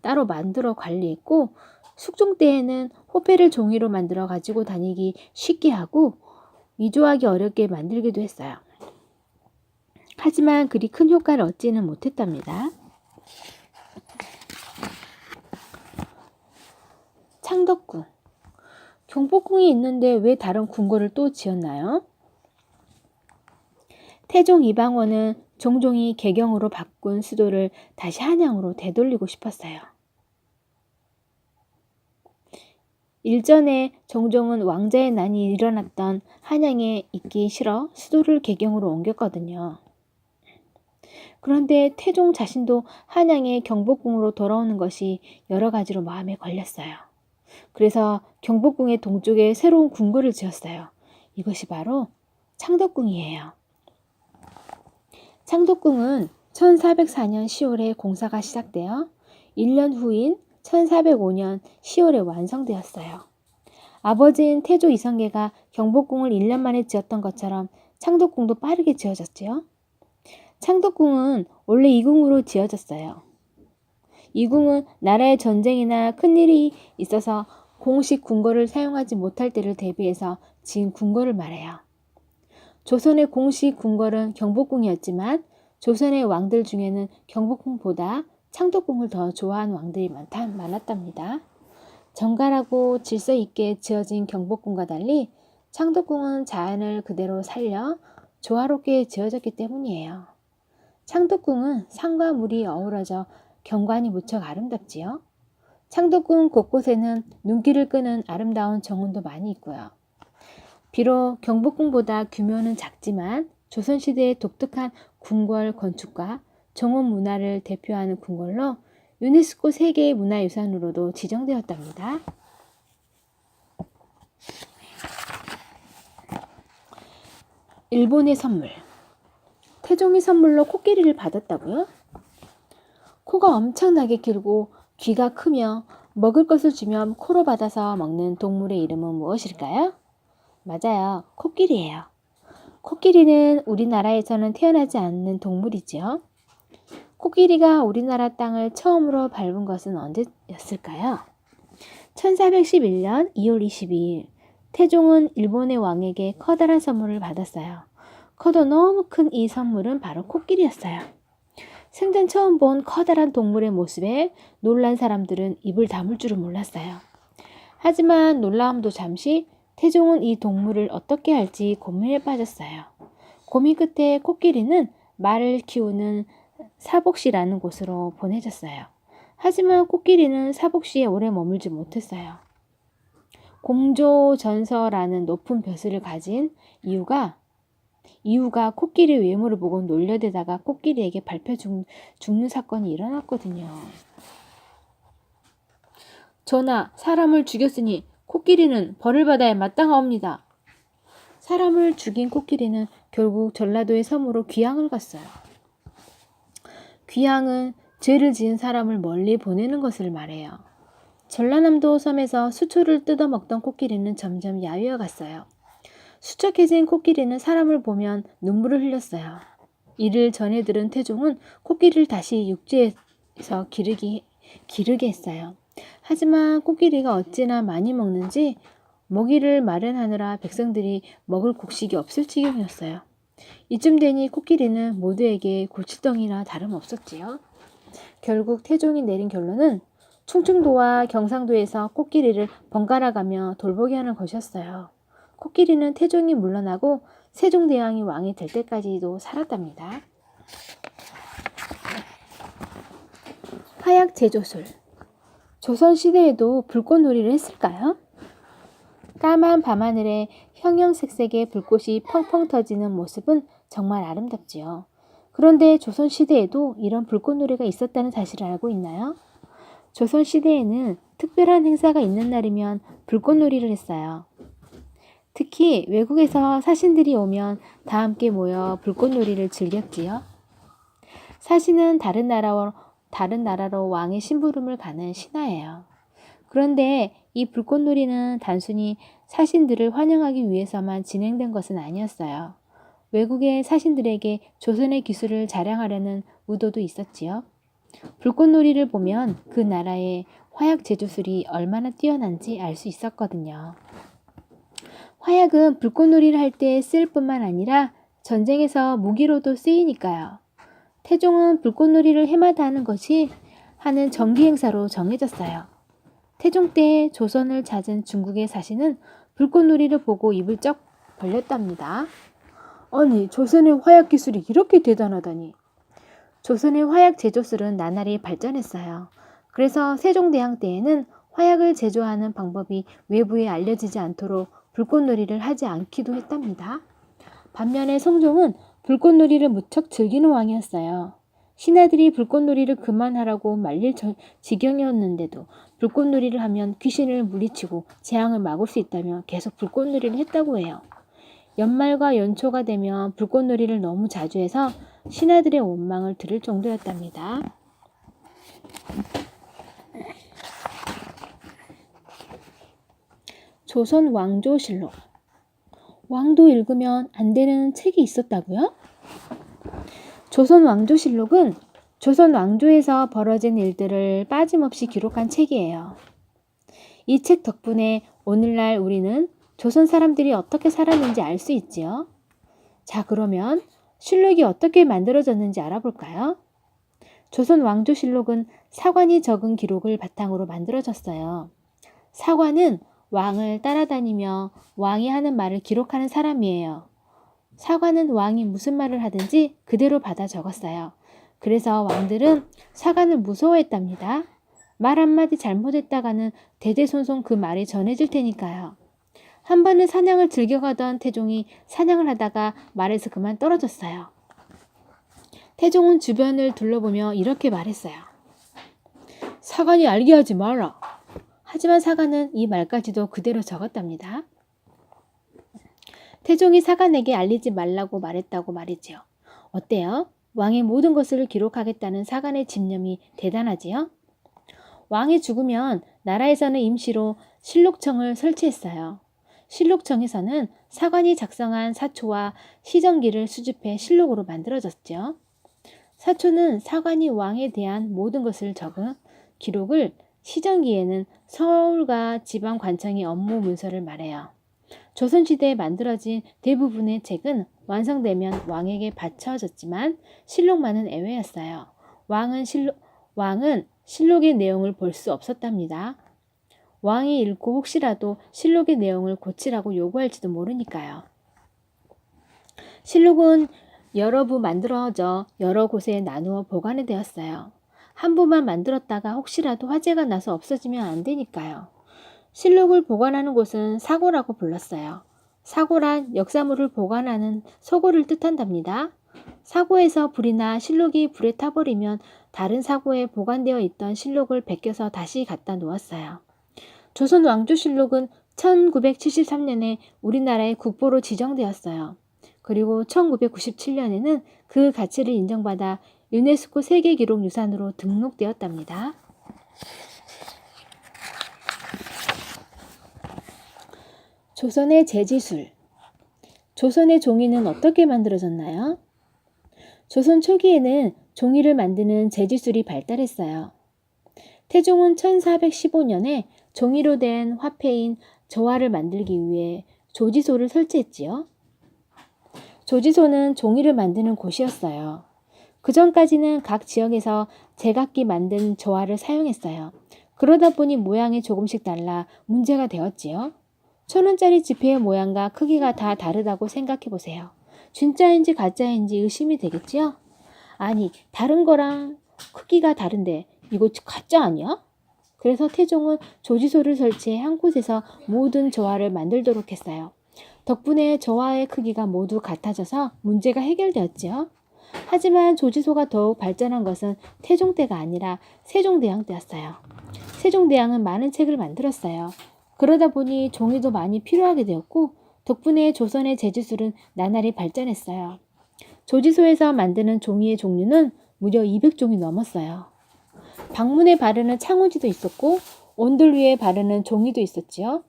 따로 만들어 관리했고 숙종 때에는 호패를 종이로 만들어 가지고 다니기 쉽게 하고 위조하기 어렵게 만들기도 했어요. 하지만 그리 큰 효과를 얻지는 못했답니다. 창덕궁. 경복궁이 있는데 왜 다른 궁궐을 또 지었나요? 태종 이방원은 종종이 개경으로 바꾼 수도를 다시 한양으로 되돌리고 싶었어요. 일전에 종종은 왕자의 난이 일어났던 한양에 있기 싫어 수도를 개경으로 옮겼거든요. 그런데 태종 자신도 한양의 경복궁으로 돌아오는 것이 여러 가지로 마음에 걸렸어요. 그래서 경복궁의 동쪽에 새로운 궁궐을 지었어요. 이것이 바로 창덕궁이에요. 창덕궁은 1404년 10월에 공사가 시작되어 1년 후인 1405년 10월에 완성되었어요. 아버지인 태조 이성계가 경복궁을 1년 만에 지었던 것처럼 창덕궁도 빠르게 지어졌지요. 창덕궁은 원래 이궁으로 지어졌어요. 이궁은 나라의 전쟁이나 큰일이 있어서 공식 궁궐을 사용하지 못할 때를 대비해서 지은 궁궐을 말해요. 조선의 공식 궁궐은 경복궁이었지만 조선의 왕들 중에는 경복궁보다 창덕궁을 더 좋아하는 왕들이 많았답니다. 정갈하고 질서 있게 지어진 경복궁과 달리 창덕궁은 자연을 그대로 살려 조화롭게 지어졌기 때문이에요. 창덕궁은 산과 물이 어우러져 경관이 무척 아름답지요. 창덕궁 곳곳에는 눈길을 끄는 아름다운 정원도 많이 있고요. 비록 경복궁보다 규모는 작지만 조선시대의 독특한 궁궐 건축과 정원 문화를 대표하는 궁궐로 유네스코 세계 문화유산으로도 지정되었답니다. 일본의 선물. 태종이 선물로 코끼리를 받았다고요? 코가 엄청나게 길고 귀가 크며 먹을 것을 주면 코로 받아서 먹는 동물의 이름은 무엇일까요? 맞아요. 코끼리예요. 코끼리는 우리나라에서는 태어나지 않는 동물이지요. 코끼리가 우리나라 땅을 처음으로 밟은 것은 언제였을까요? 1411년 2월 22일 태종은 일본의 왕에게 커다란 선물을 받았어요. 커도 너무 큰 이 선물은 바로 코끼리였어요. 생전 처음 본 커다란 동물의 모습에 놀란 사람들은 입을 다물 줄은 몰랐어요. 하지만 놀라움도 잠시 태종은 이 동물을 어떻게 할지 고민에 빠졌어요. 고민 끝에 코끼리는 말을 키우는 사복시라는 곳으로 보내졌어요. 하지만 코끼리는 사복시에 오래 머물지 못했어요. 공조전서라는 높은 벼슬을 가진 이유가 코끼리 외모를 보고 놀려대다가 코끼리에게 밟혀 죽는 사건이 일어났거든요. 전하, 사람을 죽였으니 코끼리는 벌을 받아야 마땅하옵니다. 사람을 죽인 코끼리는 결국 전라도의 섬으로 귀향을 갔어요. 귀향은 죄를 지은 사람을 멀리 보내는 것을 말해요. 전라남도 섬에서 수초를 뜯어먹던 코끼리는 점점 야위어 갔어요. 수척해진 코끼리는 사람을 보면 눈물을 흘렸어요. 이를 전해 들은 태종은 코끼리를 다시 육지에서 기르게 했어요. 하지만 코끼리가 어찌나 많이 먹는지 먹이를 마련하느라 백성들이 먹을 곡식이 없을 지경이었어요. 이쯤 되니 코끼리는 모두에게 골칫덩이나 다름없었지요. 결국 태종이 내린 결론은 충청도와 경상도에서 코끼리를 번갈아가며 돌보게 하는 것이었어요. 코끼리는 태종이 물러나고 세종대왕이 왕이 될 때까지도 살았답니다. 화약 제조술. 조선시대에도 불꽃놀이를 했을까요? 까만 밤하늘에 형형색색의 불꽃이 펑펑 터지는 모습은 정말 아름답지요. 그런데 조선시대에도 이런 불꽃놀이가 있었다는 사실을 알고 있나요? 조선시대에는 특별한 행사가 있는 날이면 불꽃놀이를 했어요. 특히 외국에서 사신들이 오면 다 함께 모여 불꽃놀이를 즐겼지요. 사신은 다른 나라로 왕의 심부름을 가는 신하예요. 그런데 이 불꽃놀이는 단순히 사신들을 환영하기 위해서만 진행된 것은 아니었어요. 외국의 사신들에게 조선의 기술을 자랑하려는 의도도 있었지요. 불꽃놀이를 보면 그 나라의 화약 제조술이 얼마나 뛰어난지 알 수 있었거든요. 화약은 불꽃놀이를 할 때 쓸 뿐만 아니라 전쟁에서 무기로도 쓰이니까요. 태종은 불꽃놀이를 해마다 하는 정기 행사로 정해졌어요. 태종 때 조선을 찾은 중국의 사신은 불꽃놀이를 보고 입을 쩍 벌렸답니다. 아니, 조선의 화약 기술이 이렇게 대단하다니. 조선의 화약 제조술은 나날이 발전했어요. 그래서 세종대왕 때에는 화약을 제조하는 방법이 외부에 알려지지 않도록 불꽃놀이를 하지 않기도 했답니다. 반면에 성종은 불꽃놀이를 무척 즐기는 왕이었어요. 신하들이 불꽃놀이를 그만하라고 말릴 지경이었는데도 불꽃놀이를 하면 귀신을 물리치고 재앙을 막을 수 있다며 계속 불꽃놀이를 했다고 해요. 연말과 연초가 되면 불꽃놀이를 너무 자주 해서 신하들의 원망을 들을 정도였답니다. 조선 왕조실록. 왕도 읽으면 안 되는 책이 있었다고요? 조선 왕조실록은 조선 왕조에서 벌어진 일들을 빠짐없이 기록한 책이에요. 이 책 덕분에 오늘날 우리는 조선 사람들이 어떻게 살았는지 알 수 있지요. 자, 그러면 실록이 어떻게 만들어졌는지 알아볼까요? 조선 왕조실록은 사관이 적은 기록을 바탕으로 만들어졌어요. 사관은 왕을 따라다니며 왕이 하는 말을 기록하는 사람이에요. 사관은 왕이 무슨 말을 하든지 그대로 받아 적었어요. 그래서 왕들은 사관을 무서워했답니다. 말 한마디 잘못했다가는 대대손손 그 말이 전해질 테니까요. 한 번은 사냥을 즐겨가던 태종이 사냥을 하다가 말에서 그만 떨어졌어요. 태종은 주변을 둘러보며 이렇게 말했어요. 사관이 알게 하지 마라. 하지만 사관은 이 말까지도 그대로 적었답니다. 태종이 사관에게 알리지 말라고 말했다고 말이지요. 어때요? 왕의 모든 것을 기록하겠다는 사관의 집념이 대단하지요? 왕이 죽으면 나라에서는 임시로 실록청을 설치했어요. 실록청에서는 사관이 작성한 사초와 시정기를 수집해 실록으로 만들어졌죠. 사초는 사관이 왕에 대한 모든 것을 적은 기록을, 시정기에는 서울과 지방 관청의 업무 문서를 말해요. 조선시대에 만들어진 대부분의 책은 완성되면 왕에게 바쳐졌지만 실록만은 예외였어요. 왕은 실록의 내용을 볼 수 없었답니다. 왕이 읽고 혹시라도 실록의 내용을 고치라고 요구할지도 모르니까요. 실록은 여러 부 만들어져 여러 곳에 나누어 보관이 되었어요. 한 부만 만들었다가 혹시라도 화재가 나서 없어지면 안 되니까요. 실록을 보관하는 곳은 사고라고 불렀어요. 사고란 역사물을 보관하는 소고를 뜻한답니다. 사고에서 불이 나 실록이 불에 타버리면 다른 사고에 보관되어 있던 실록을 베껴서 다시 갖다 놓았어요. 조선 왕조실록은 1973년에 우리나라의 국보로 지정되었어요. 그리고 1997년에는 그 가치를 인정받아 유네스코 세계기록유산으로 등록되었답니다. 조선의 제지술. 조선의 종이는 어떻게 만들어졌나요? 조선 초기에는 종이를 만드는 제지술이 발달했어요. 태종은 1415년에 종이로 된 화폐인 저화를 만들기 위해 조지소를 설치했지요. 조지소는 종이를 만드는 곳이었어요. 그 전까지는 각 지역에서 제각기 만든 저화를 사용했어요. 그러다 보니 모양이 조금씩 달라 문제가 되었지요. 1,000원짜리 지폐의 모양과 크기가 다 다르다고 생각해 보세요. 진짜인지 가짜인지 의심이 되겠지요? 아니, 다른 거랑 크기가 다른데 이거 가짜 아니야? 그래서 태종은 조지소를 설치해 한 곳에서 모든 저화를 만들도록 했어요. 덕분에 저화의 크기가 모두 같아져서 문제가 해결되었지요. 하지만 조지소가 더욱 발전한 것은 태종 때가 아니라 세종대왕 때였어요. 세종대왕은 많은 책을 만들었어요. 그러다 보니 종이도 많이 필요하게 되었고 덕분에 조선의 제지술은 나날이 발전했어요. 조지소에서 만드는 종이의 종류는 무려 200종이 넘었어요. 방문에 바르는 창호지도 있었고 온돌 위에 바르는 종이도 있었지요.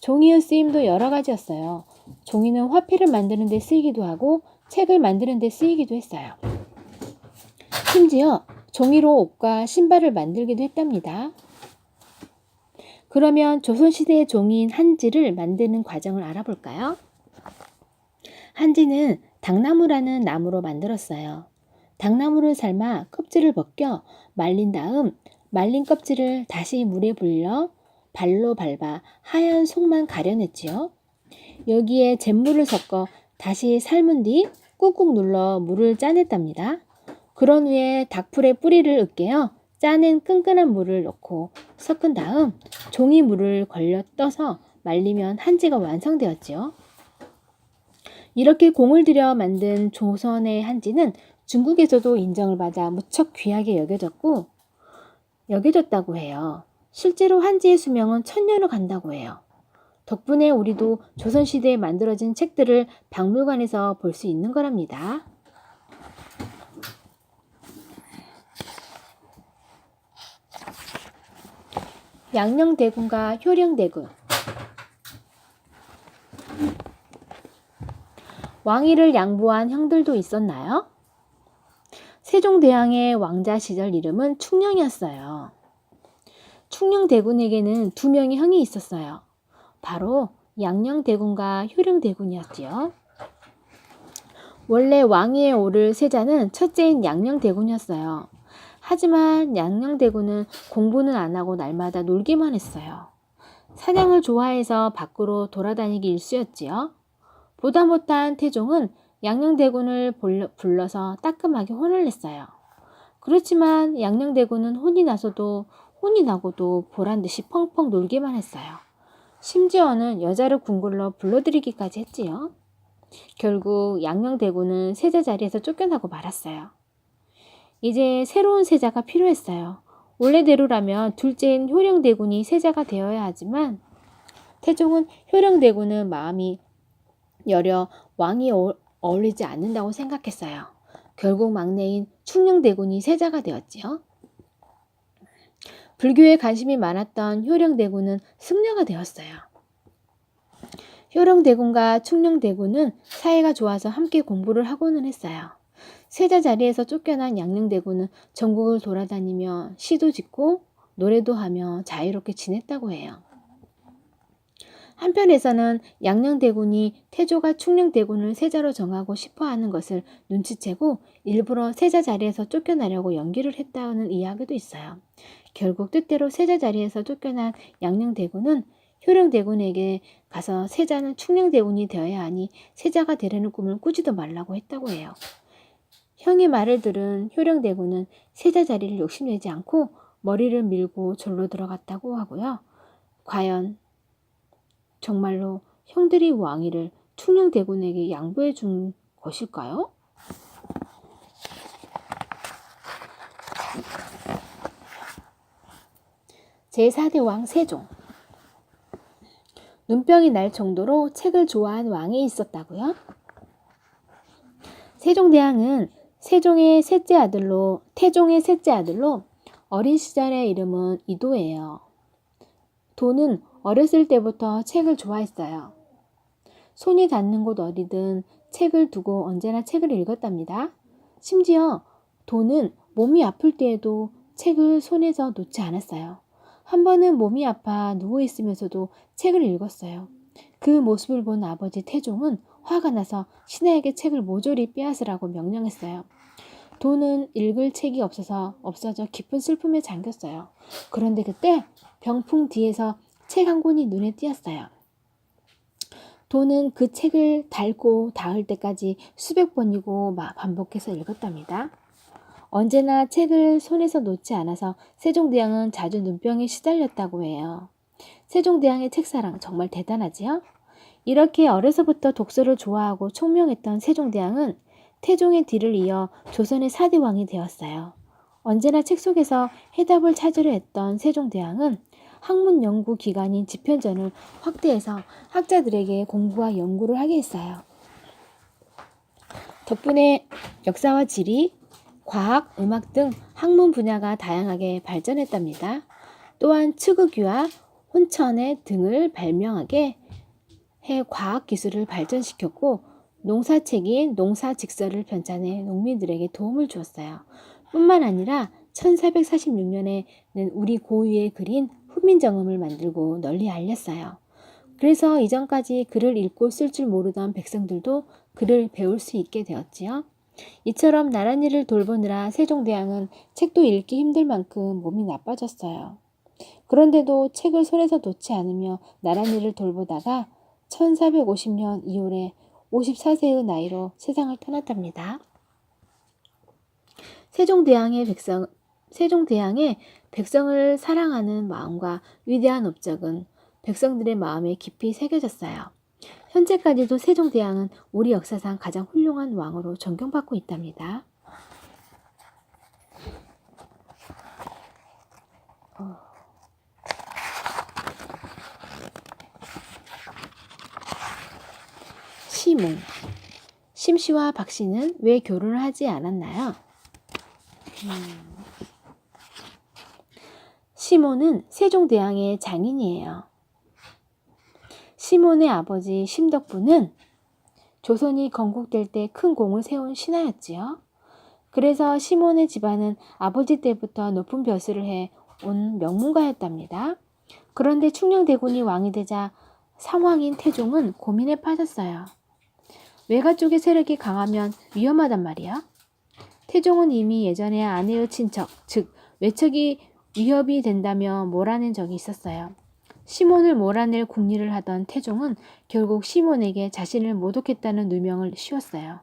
종이의 쓰임도 여러 가지였어요. 종이는 화폐를 만드는 데 쓰이기도 하고 책을 만드는 데 쓰이기도 했어요. 심지어 종이로 옷과 신발을 만들기도 했답니다. 그러면 조선시대의 종이인 한지를 만드는 과정을 알아볼까요? 한지는 당나무라는 나무로 만들었어요. 당나무를 삶아 껍질을 벗겨 말린 다음 말린 껍질을 다시 물에 불려 발로 밟아 하얀 속만 가려냈지요. 여기에 잿물을 섞어 다시 삶은 뒤 꾹꾹 눌러 물을 짜냈답니다. 그런 후에 닭풀에 뿌리를 으깨어 짜낸 끈끈한 물을 넣고 섞은 다음 종이물을 걸려 떠서 말리면 한지가 완성되었지요. 이렇게 공을 들여 만든 조선의 한지는 중국에서도 인정을 받아 무척 귀하게 여겨졌다고 해요. 실제로 한지의 수명은 1000년을 간다고 해요. 덕분에 우리도 조선시대에 만들어진 책들을 박물관에서 볼 수 있는 거랍니다. 양녕대군과 효령대군. 왕위를 양보한 형들도 있었나요? 세종대왕의 왕자 시절 이름은 충녕이었어요. 충녕대군에게는 2명의 형이 있었어요. 바로 양녕대군과 효령대군이었지요. 원래 왕위에 오를 세자는 첫째인 양녕대군이었어요. 하지만 양녕대군은 공부는 안 하고 날마다 놀기만 했어요. 사냥을 좋아해서 밖으로 돌아다니기 일쑤였지요. 보다 못한 태종은 양녕대군을 불러서 따끔하게 혼을 냈어요. 그렇지만 양녕대군은 혼이 나고도 보란듯이 펑펑 놀기만 했어요. 심지어는 여자를 궁궐로 불러들이기까지 했지요. 결국 양녕대군은 세자 자리에서 쫓겨나고 말았어요. 이제 새로운 세자가 필요했어요. 원래대로라면 둘째인 효령대군이 세자가 되어야 하지만 태종은 효령대군은 마음이 여려 왕이 어울리지 않는다고 생각했어요. 결국 막내인 충녕대군이 세자가 되었지요. 불교에 관심이 많았던 효령대군은 승려가 되었어요. 효령대군과 충녕대군은 사이가 좋아서 함께 공부를 하고는 했어요. 세자 자리에서 쫓겨난 양녕대군은 전국을 돌아다니며 시도 짓고 노래도 하며 자유롭게 지냈다고 해요. 한편에서는 양녕대군이 태조가 충녕대군을 세자로 정하고 싶어하는 것을 눈치채고 일부러 세자 자리에서 쫓겨나려고 연기를 했다는 이야기도 있어요. 결국 뜻대로 세자 자리에서 쫓겨난 양녕대군은 효령대군에게 가서 세자는 충녕대군이 되어야 하니 세자가 되려는 꿈을 꾸지도 말라고 했다고 해요. 형의 말을 들은 효령대군은 세자 자리를 욕심내지 않고 머리를 밀고 절로 들어갔다고 하고요. 과연 정말로 형들이 왕위를 충녕대군에게 양보해 준 것일까요? 제4대 왕 세종. 눈병이 날 정도로 책을 좋아한 왕이 있었다고요? 세종대왕은 태종의 셋째 아들로 어린 시절의 이름은 이도예요. 도는 어렸을 때부터 책을 좋아했어요. 손이 닿는 곳 어디든 책을 두고 언제나 책을 읽었답니다. 심지어 도는 몸이 아플 때에도 책을 손에서 놓지 않았어요. 한 번은 몸이 아파 누워있으면서도 책을 읽었어요. 그 모습을 본 아버지 태종은 화가 나서 신하에게 책을 모조리 빼앗으라고 명령했어요. 도는 읽을 책이 없어져 깊은 슬픔에 잠겼어요. 그런데 그때 병풍 뒤에서 책 한 권이 눈에 띄었어요. 도는 그 책을 닳고 닿을 때까지 수백 번이고 반복해서 읽었답니다. 언제나 책을 손에서 놓지 않아서 세종대왕은 자주 눈병에 시달렸다고 해요. 세종대왕의 책사랑 정말 대단하지요? 이렇게 어려서부터 독서를 좋아하고 총명했던 세종대왕은 태종의 뒤를 이어 조선의 4대 왕이 되었어요. 언제나 책 속에서 해답을 찾으려 했던 세종대왕은 학문 연구 기관인 집현전을 확대해서 학자들에게 공부와 연구를 하게 했어요. 덕분에 역사와 지리, 과학, 음악 등 학문 분야가 다양하게 발전했답니다. 또한 측의규와 혼천의 등을 발명하게 해 과학 기술을 발전시켰고 농사책인 농사직서를 편찬해 농민들에게 도움을 주었어요. 뿐만 아니라 1446년에는 우리 고유의 글인 훈민정음을 만들고 널리 알렸어요. 그래서 이전까지 글을 읽고 쓸 줄 모르던 백성들도 글을 배울 수 있게 되었지요. 이처럼 나랏일을 돌보느라 세종대왕은 책도 읽기 힘들 만큼 몸이 나빠졌어요. 그런데도 책을 손에서 놓지 않으며 나랏일을 돌보다가 1450년 2월에 54세의 나이로 세상을 떠났답니다. 세종대왕의 백성을 사랑하는 마음과 위대한 업적은 백성들의 마음에 깊이 새겨졌어요. 현재까지도 세종대왕은 우리 역사상 가장 훌륭한 왕으로 존경받고 있답니다. 시모. 심씨와 박씨는 왜 결혼을 하지 않았나요? 시모는 세종대왕의 장인이에요. 시몬의 아버지 심덕부는 조선이 건국될 때 큰 공을 세운 신하였지요. 그래서 시몬의 집안은 아버지 때부터 높은 벼슬을 해온 명문가였답니다. 그런데 충녕대군이 왕이 되자 상왕인 태종은 고민에 빠졌어요. 외가 쪽의 세력이 강하면 위험하단 말이야. 태종은 이미 예전에 아내의 친척, 즉 외척이 위협이 된다며 몰아낸 적이 있었어요. 시몬을 몰아낼 궁리를 하던 태종은 결국 시몬에게 자신을 모독했다는 누명을 씌웠어요.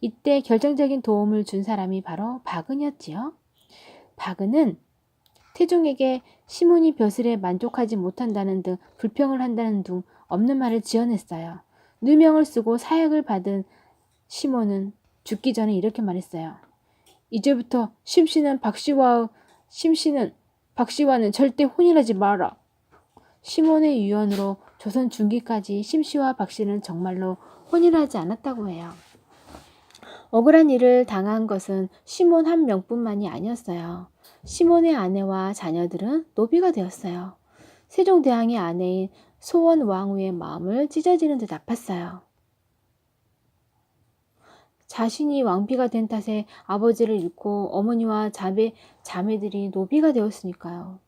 이때 결정적인 도움을 준 사람이 바로 박은이었지요. 박은은 태종에게 시몬이 벼슬에 만족하지 못한다는 등 불평을 한다는 등 없는 말을 지어냈어요. 누명을 쓰고 사약을 받은 시몬은 죽기 전에 이렇게 말했어요. 이제부터 심씨는 박씨와 심씨는 박씨와는 절대 혼인하지 마라. 시몬의 유언으로 조선 중기까지 심씨와 박씨는 정말로 혼인하지 않았다고 해요. 억울한 일을 당한 것은 시몬 한 명뿐만이 아니었어요. 시몬의 아내와 자녀들은 노비가 되었어요. 세종대왕의 아내인 소원왕후의 마음을 찢어지는 듯 아팠어요. 자신이 왕비가 된 탓에 아버지를 잃고 어머니와 자매들이 노비가 되었으니까요.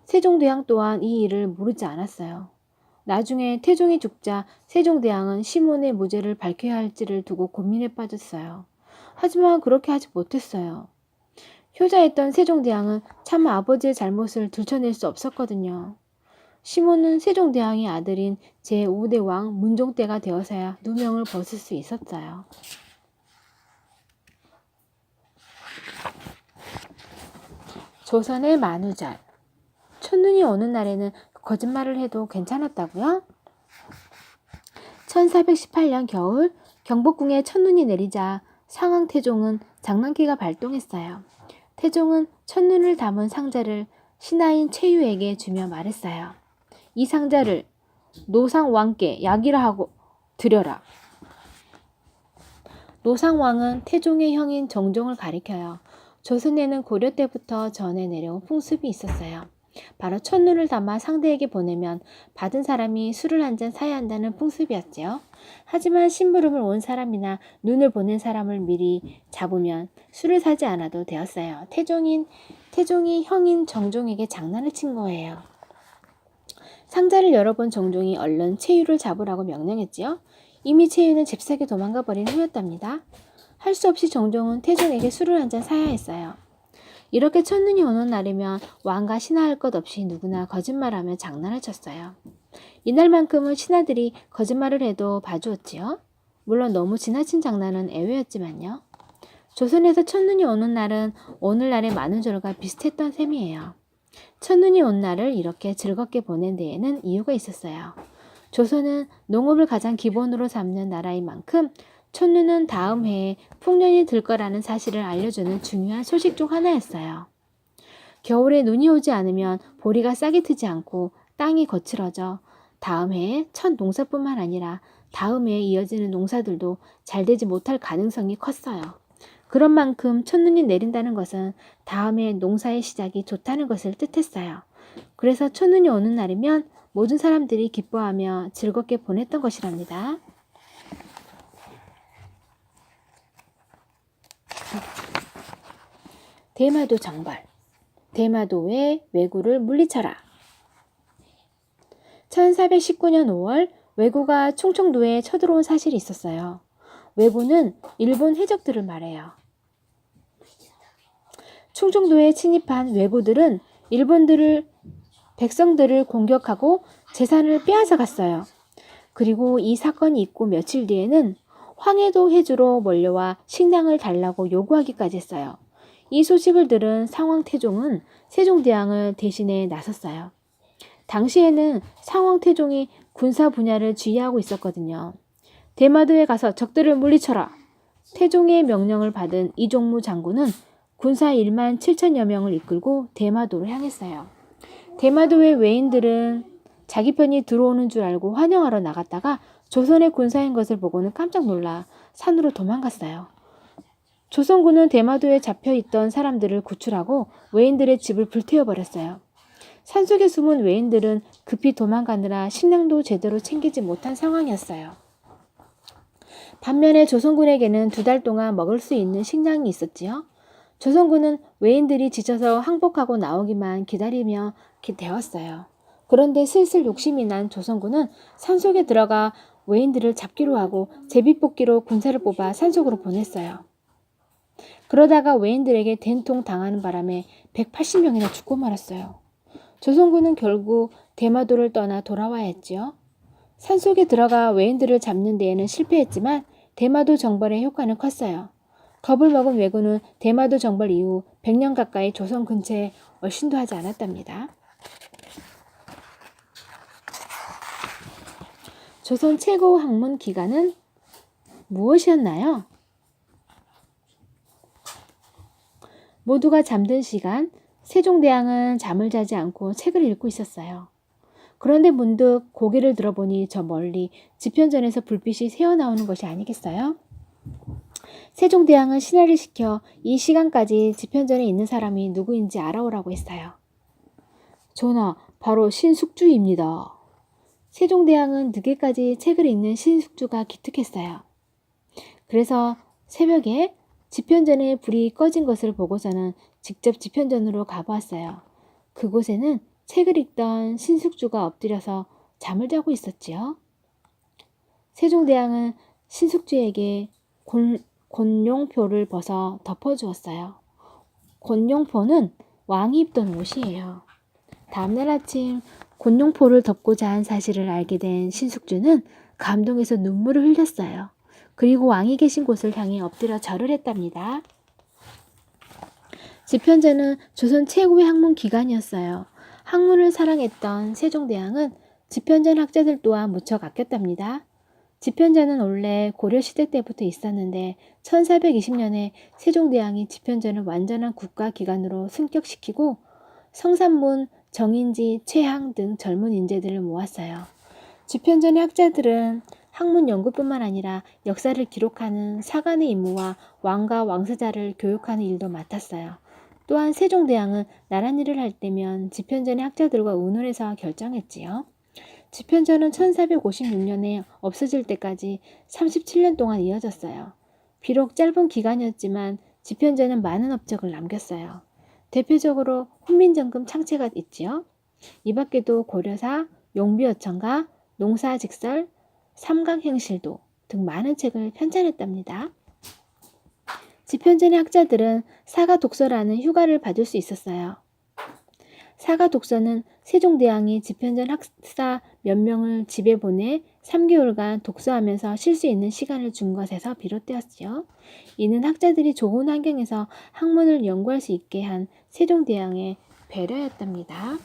세종대왕 또한 이 일을 모르지 않았어요. 나중에 태종이 죽자 세종대왕은 시몬의 무죄를 밝혀야 할지를 두고 고민에 빠졌어요. 하지만 그렇게 하지 못했어요. 효자였던 세종대왕은 차마 아버지의 잘못을 들춰낼 수 없었거든요. 시몬은 세종대왕의 아들인 제5대 왕 문종대가 되어서야 누명을 벗을 수 있었어요. 조선의 만우절. 첫눈이 오는 날에는 거짓말을 해도 괜찮았다고요? 1418년 겨울 경복궁에 첫눈이 내리자 상황태종은 장난기가 발동했어요. 태종은 첫눈을 담은 상자를 신하인 최유에게 주며 말했어요. 이 상자를 노상왕께 약이라 하고 드려라. 노상왕은 태종의 형인 정종을 가리켜요. 조선에는 고려 때부터 전해 내려온 풍습이 있었어요. 바로 첫눈을 담아 상대에게 보내면 받은 사람이 술을 한 잔 사야 한다는 풍습이었지요. 하지만 심부름을 온 사람이나 눈을 보낸 사람을 미리 잡으면 술을 사지 않아도 되었어요. 태종이 형인 정종에게 장난을 친 거예요. 상자를 열어본 정종이 얼른 채유를 잡으라고 명령했지요. 이미 채유는 잽싸게 도망가 버린 후였답니다. 할 수 없이 정종은 태종에게 술을 한 잔 사야 했어요. 이렇게 첫눈이 오는 날이면 왕과 신하할 것 없이 누구나 거짓말하며 장난을 쳤어요. 이날만큼은 신하들이 거짓말을 해도 봐주었지요. 물론 너무 지나친 장난은 예외였지만요. 조선에서 첫눈이 오는 날은 오늘날의 만우절과 비슷했던 셈이에요. 첫눈이 온 날을 이렇게 즐겁게 보낸 데에는 이유가 있었어요. 조선은 농업을 가장 기본으로 삼는 나라인 만큼 첫눈은 다음 해에 풍년이 들 거라는 사실을 알려주는 중요한 소식 중 하나였어요. 겨울에 눈이 오지 않으면 보리가 싹이 트지 않고 땅이 거칠어져 다음 해에 첫 농사뿐만 아니라 다음 해에 이어지는 농사들도 잘 되지 못할 가능성이 컸어요. 그런 만큼 첫눈이 내린다는 것은 다음 해 농사의 시작이 좋다는 것을 뜻했어요. 그래서 첫눈이 오는 날이면 모든 사람들이 기뻐하며 즐겁게 보냈던 것이랍니다. 대마도 정벌. 대마도의 왜구를 물리쳐라. 1419년 5월 왜구가 충청도에 쳐들어온 사실이 있었어요. 왜구는 일본 해적들을 말해요. 충청도에 침입한 왜구들은 백성들을 공격하고 재산을 빼앗아 갔어요. 그리고 이 사건이 있고 며칠 뒤에는 황해도 해주로 몰려와 식량을 달라고 요구하기까지 했어요. 이 소식을 들은 상황태종은 세종대왕을 대신해 나섰어요. 당시에는 상황태종이 군사 분야를 지휘하고 있었거든요. 대마도에 가서 적들을 물리쳐라. 태종의 명령을 받은 이종무 장군은 군사 1만 7천여 명을 이끌고 대마도를 향했어요. 대마도의 외인들은 자기 편이 들어오는 줄 알고 환영하러 나갔다가 조선의 군사인 것을 보고는 깜짝 놀라 산으로 도망갔어요. 조선군은 대마도에 잡혀있던 사람들을 구출하고 외인들의 집을 불태워버렸어요. 산속에 숨은 외인들은 급히 도망가느라 식량도 제대로 챙기지 못한 상황이었어요. 반면에 조선군에게는 2달 동안 먹을 수 있는 식량이 있었지요. 조선군은 외인들이 지쳐서 항복하고 나오기만 기다리며 되었어요. 그런데 슬슬 욕심이 난 조선군은 산속에 들어가 외인들을 잡기로 하고 제비뽑기로 군사를 뽑아 산속으로 보냈어요. 그러다가 외인들에게 된통 당하는 바람에 180명이나 죽고 말았어요. 조선군은 결국 대마도를 떠나 돌아와야 했지요. 산속에 들어가 외인들을 잡는 데에는 실패했지만 대마도 정벌의 효과는 컸어요. 겁을 먹은 왜구는 대마도 정벌 이후 100년 가까이 조선 근처에 얼씬도 하지 않았답니다. 조선 최고 학문 기관은 무엇이었나요? 모두가 잠든 시간 세종대왕은 잠을 자지 않고 책을 읽고 있었어요. 그런데 문득 고개를 들어보니 저 멀리 지편전에서 불빛이 새어나오는 것이 아니겠어요? 세종대왕은 신하를 시켜 이 시간까지 지편전에 있는 사람이 누구인지 알아오라고 했어요. 전하, 바로 신숙주입니다. 세종대왕은 늦게까지 책을 읽는 신숙주가 기특했어요. 그래서 새벽에 지편전에 불이 꺼진 것을 보고서는 직접 지편전으로 가보았어요. 그곳에는 책을 읽던 신숙주가 엎드려서 잠을 자고 있었지요. 세종대왕은 신숙주에게 곤룡표를 벗어 덮어주었어요. 곤룡포는 왕이 입던 옷이에요. 다음날 아침 곤룡포를 덮고 잔 사실을 알게 된 신숙주는 감동해서 눈물을 흘렸어요. 그리고 왕이 계신 곳을 향해 엎드려 절을 했답니다. 지편전은 조선 최고의 학문 기관이었어요. 학문을 사랑했던 세종대왕은 지편전 학자들 또한 무척 아꼈답니다. 지편전은 원래 고려시대 때부터 있었는데 1420년에 세종대왕이 지편전을 완전한 국가기관으로 승격시키고 성산문, 정인지, 최항 등 젊은 인재들을 모았어요. 지편전의 학자들은 학문 연구뿐만 아니라 역사를 기록하는 사관의 임무와 왕과 왕세자를 교육하는 일도 맡았어요. 또한 세종대왕은 나란 일을 할 때면 지편전의 학자들과 의논해서 결정했지요. 지편전은 1456년에 없어질 때까지 37년 동안 이어졌어요. 비록 짧은 기간이었지만 지편전은 많은 업적을 남겼어요. 대표적으로 훈민정금 창체가 있지요. 이 밖에도 고려사, 용비어천가, 농사직설, 삼강행실도 등 많은 책을 편찬했답니다. 지편전의 학자들은 사가독서라는 휴가를 받을 수 있었어요. 사가독서는 세종대왕이 지편전 학사 몇 명을 집에 보내 3개월간 독서하면서 쉴 수 있는 시간을 준 것에서 비롯되었지요. 이는 학자들이 좋은 환경에서 학문을 연구할 수 있게 한 세종대왕의 배려였답니다.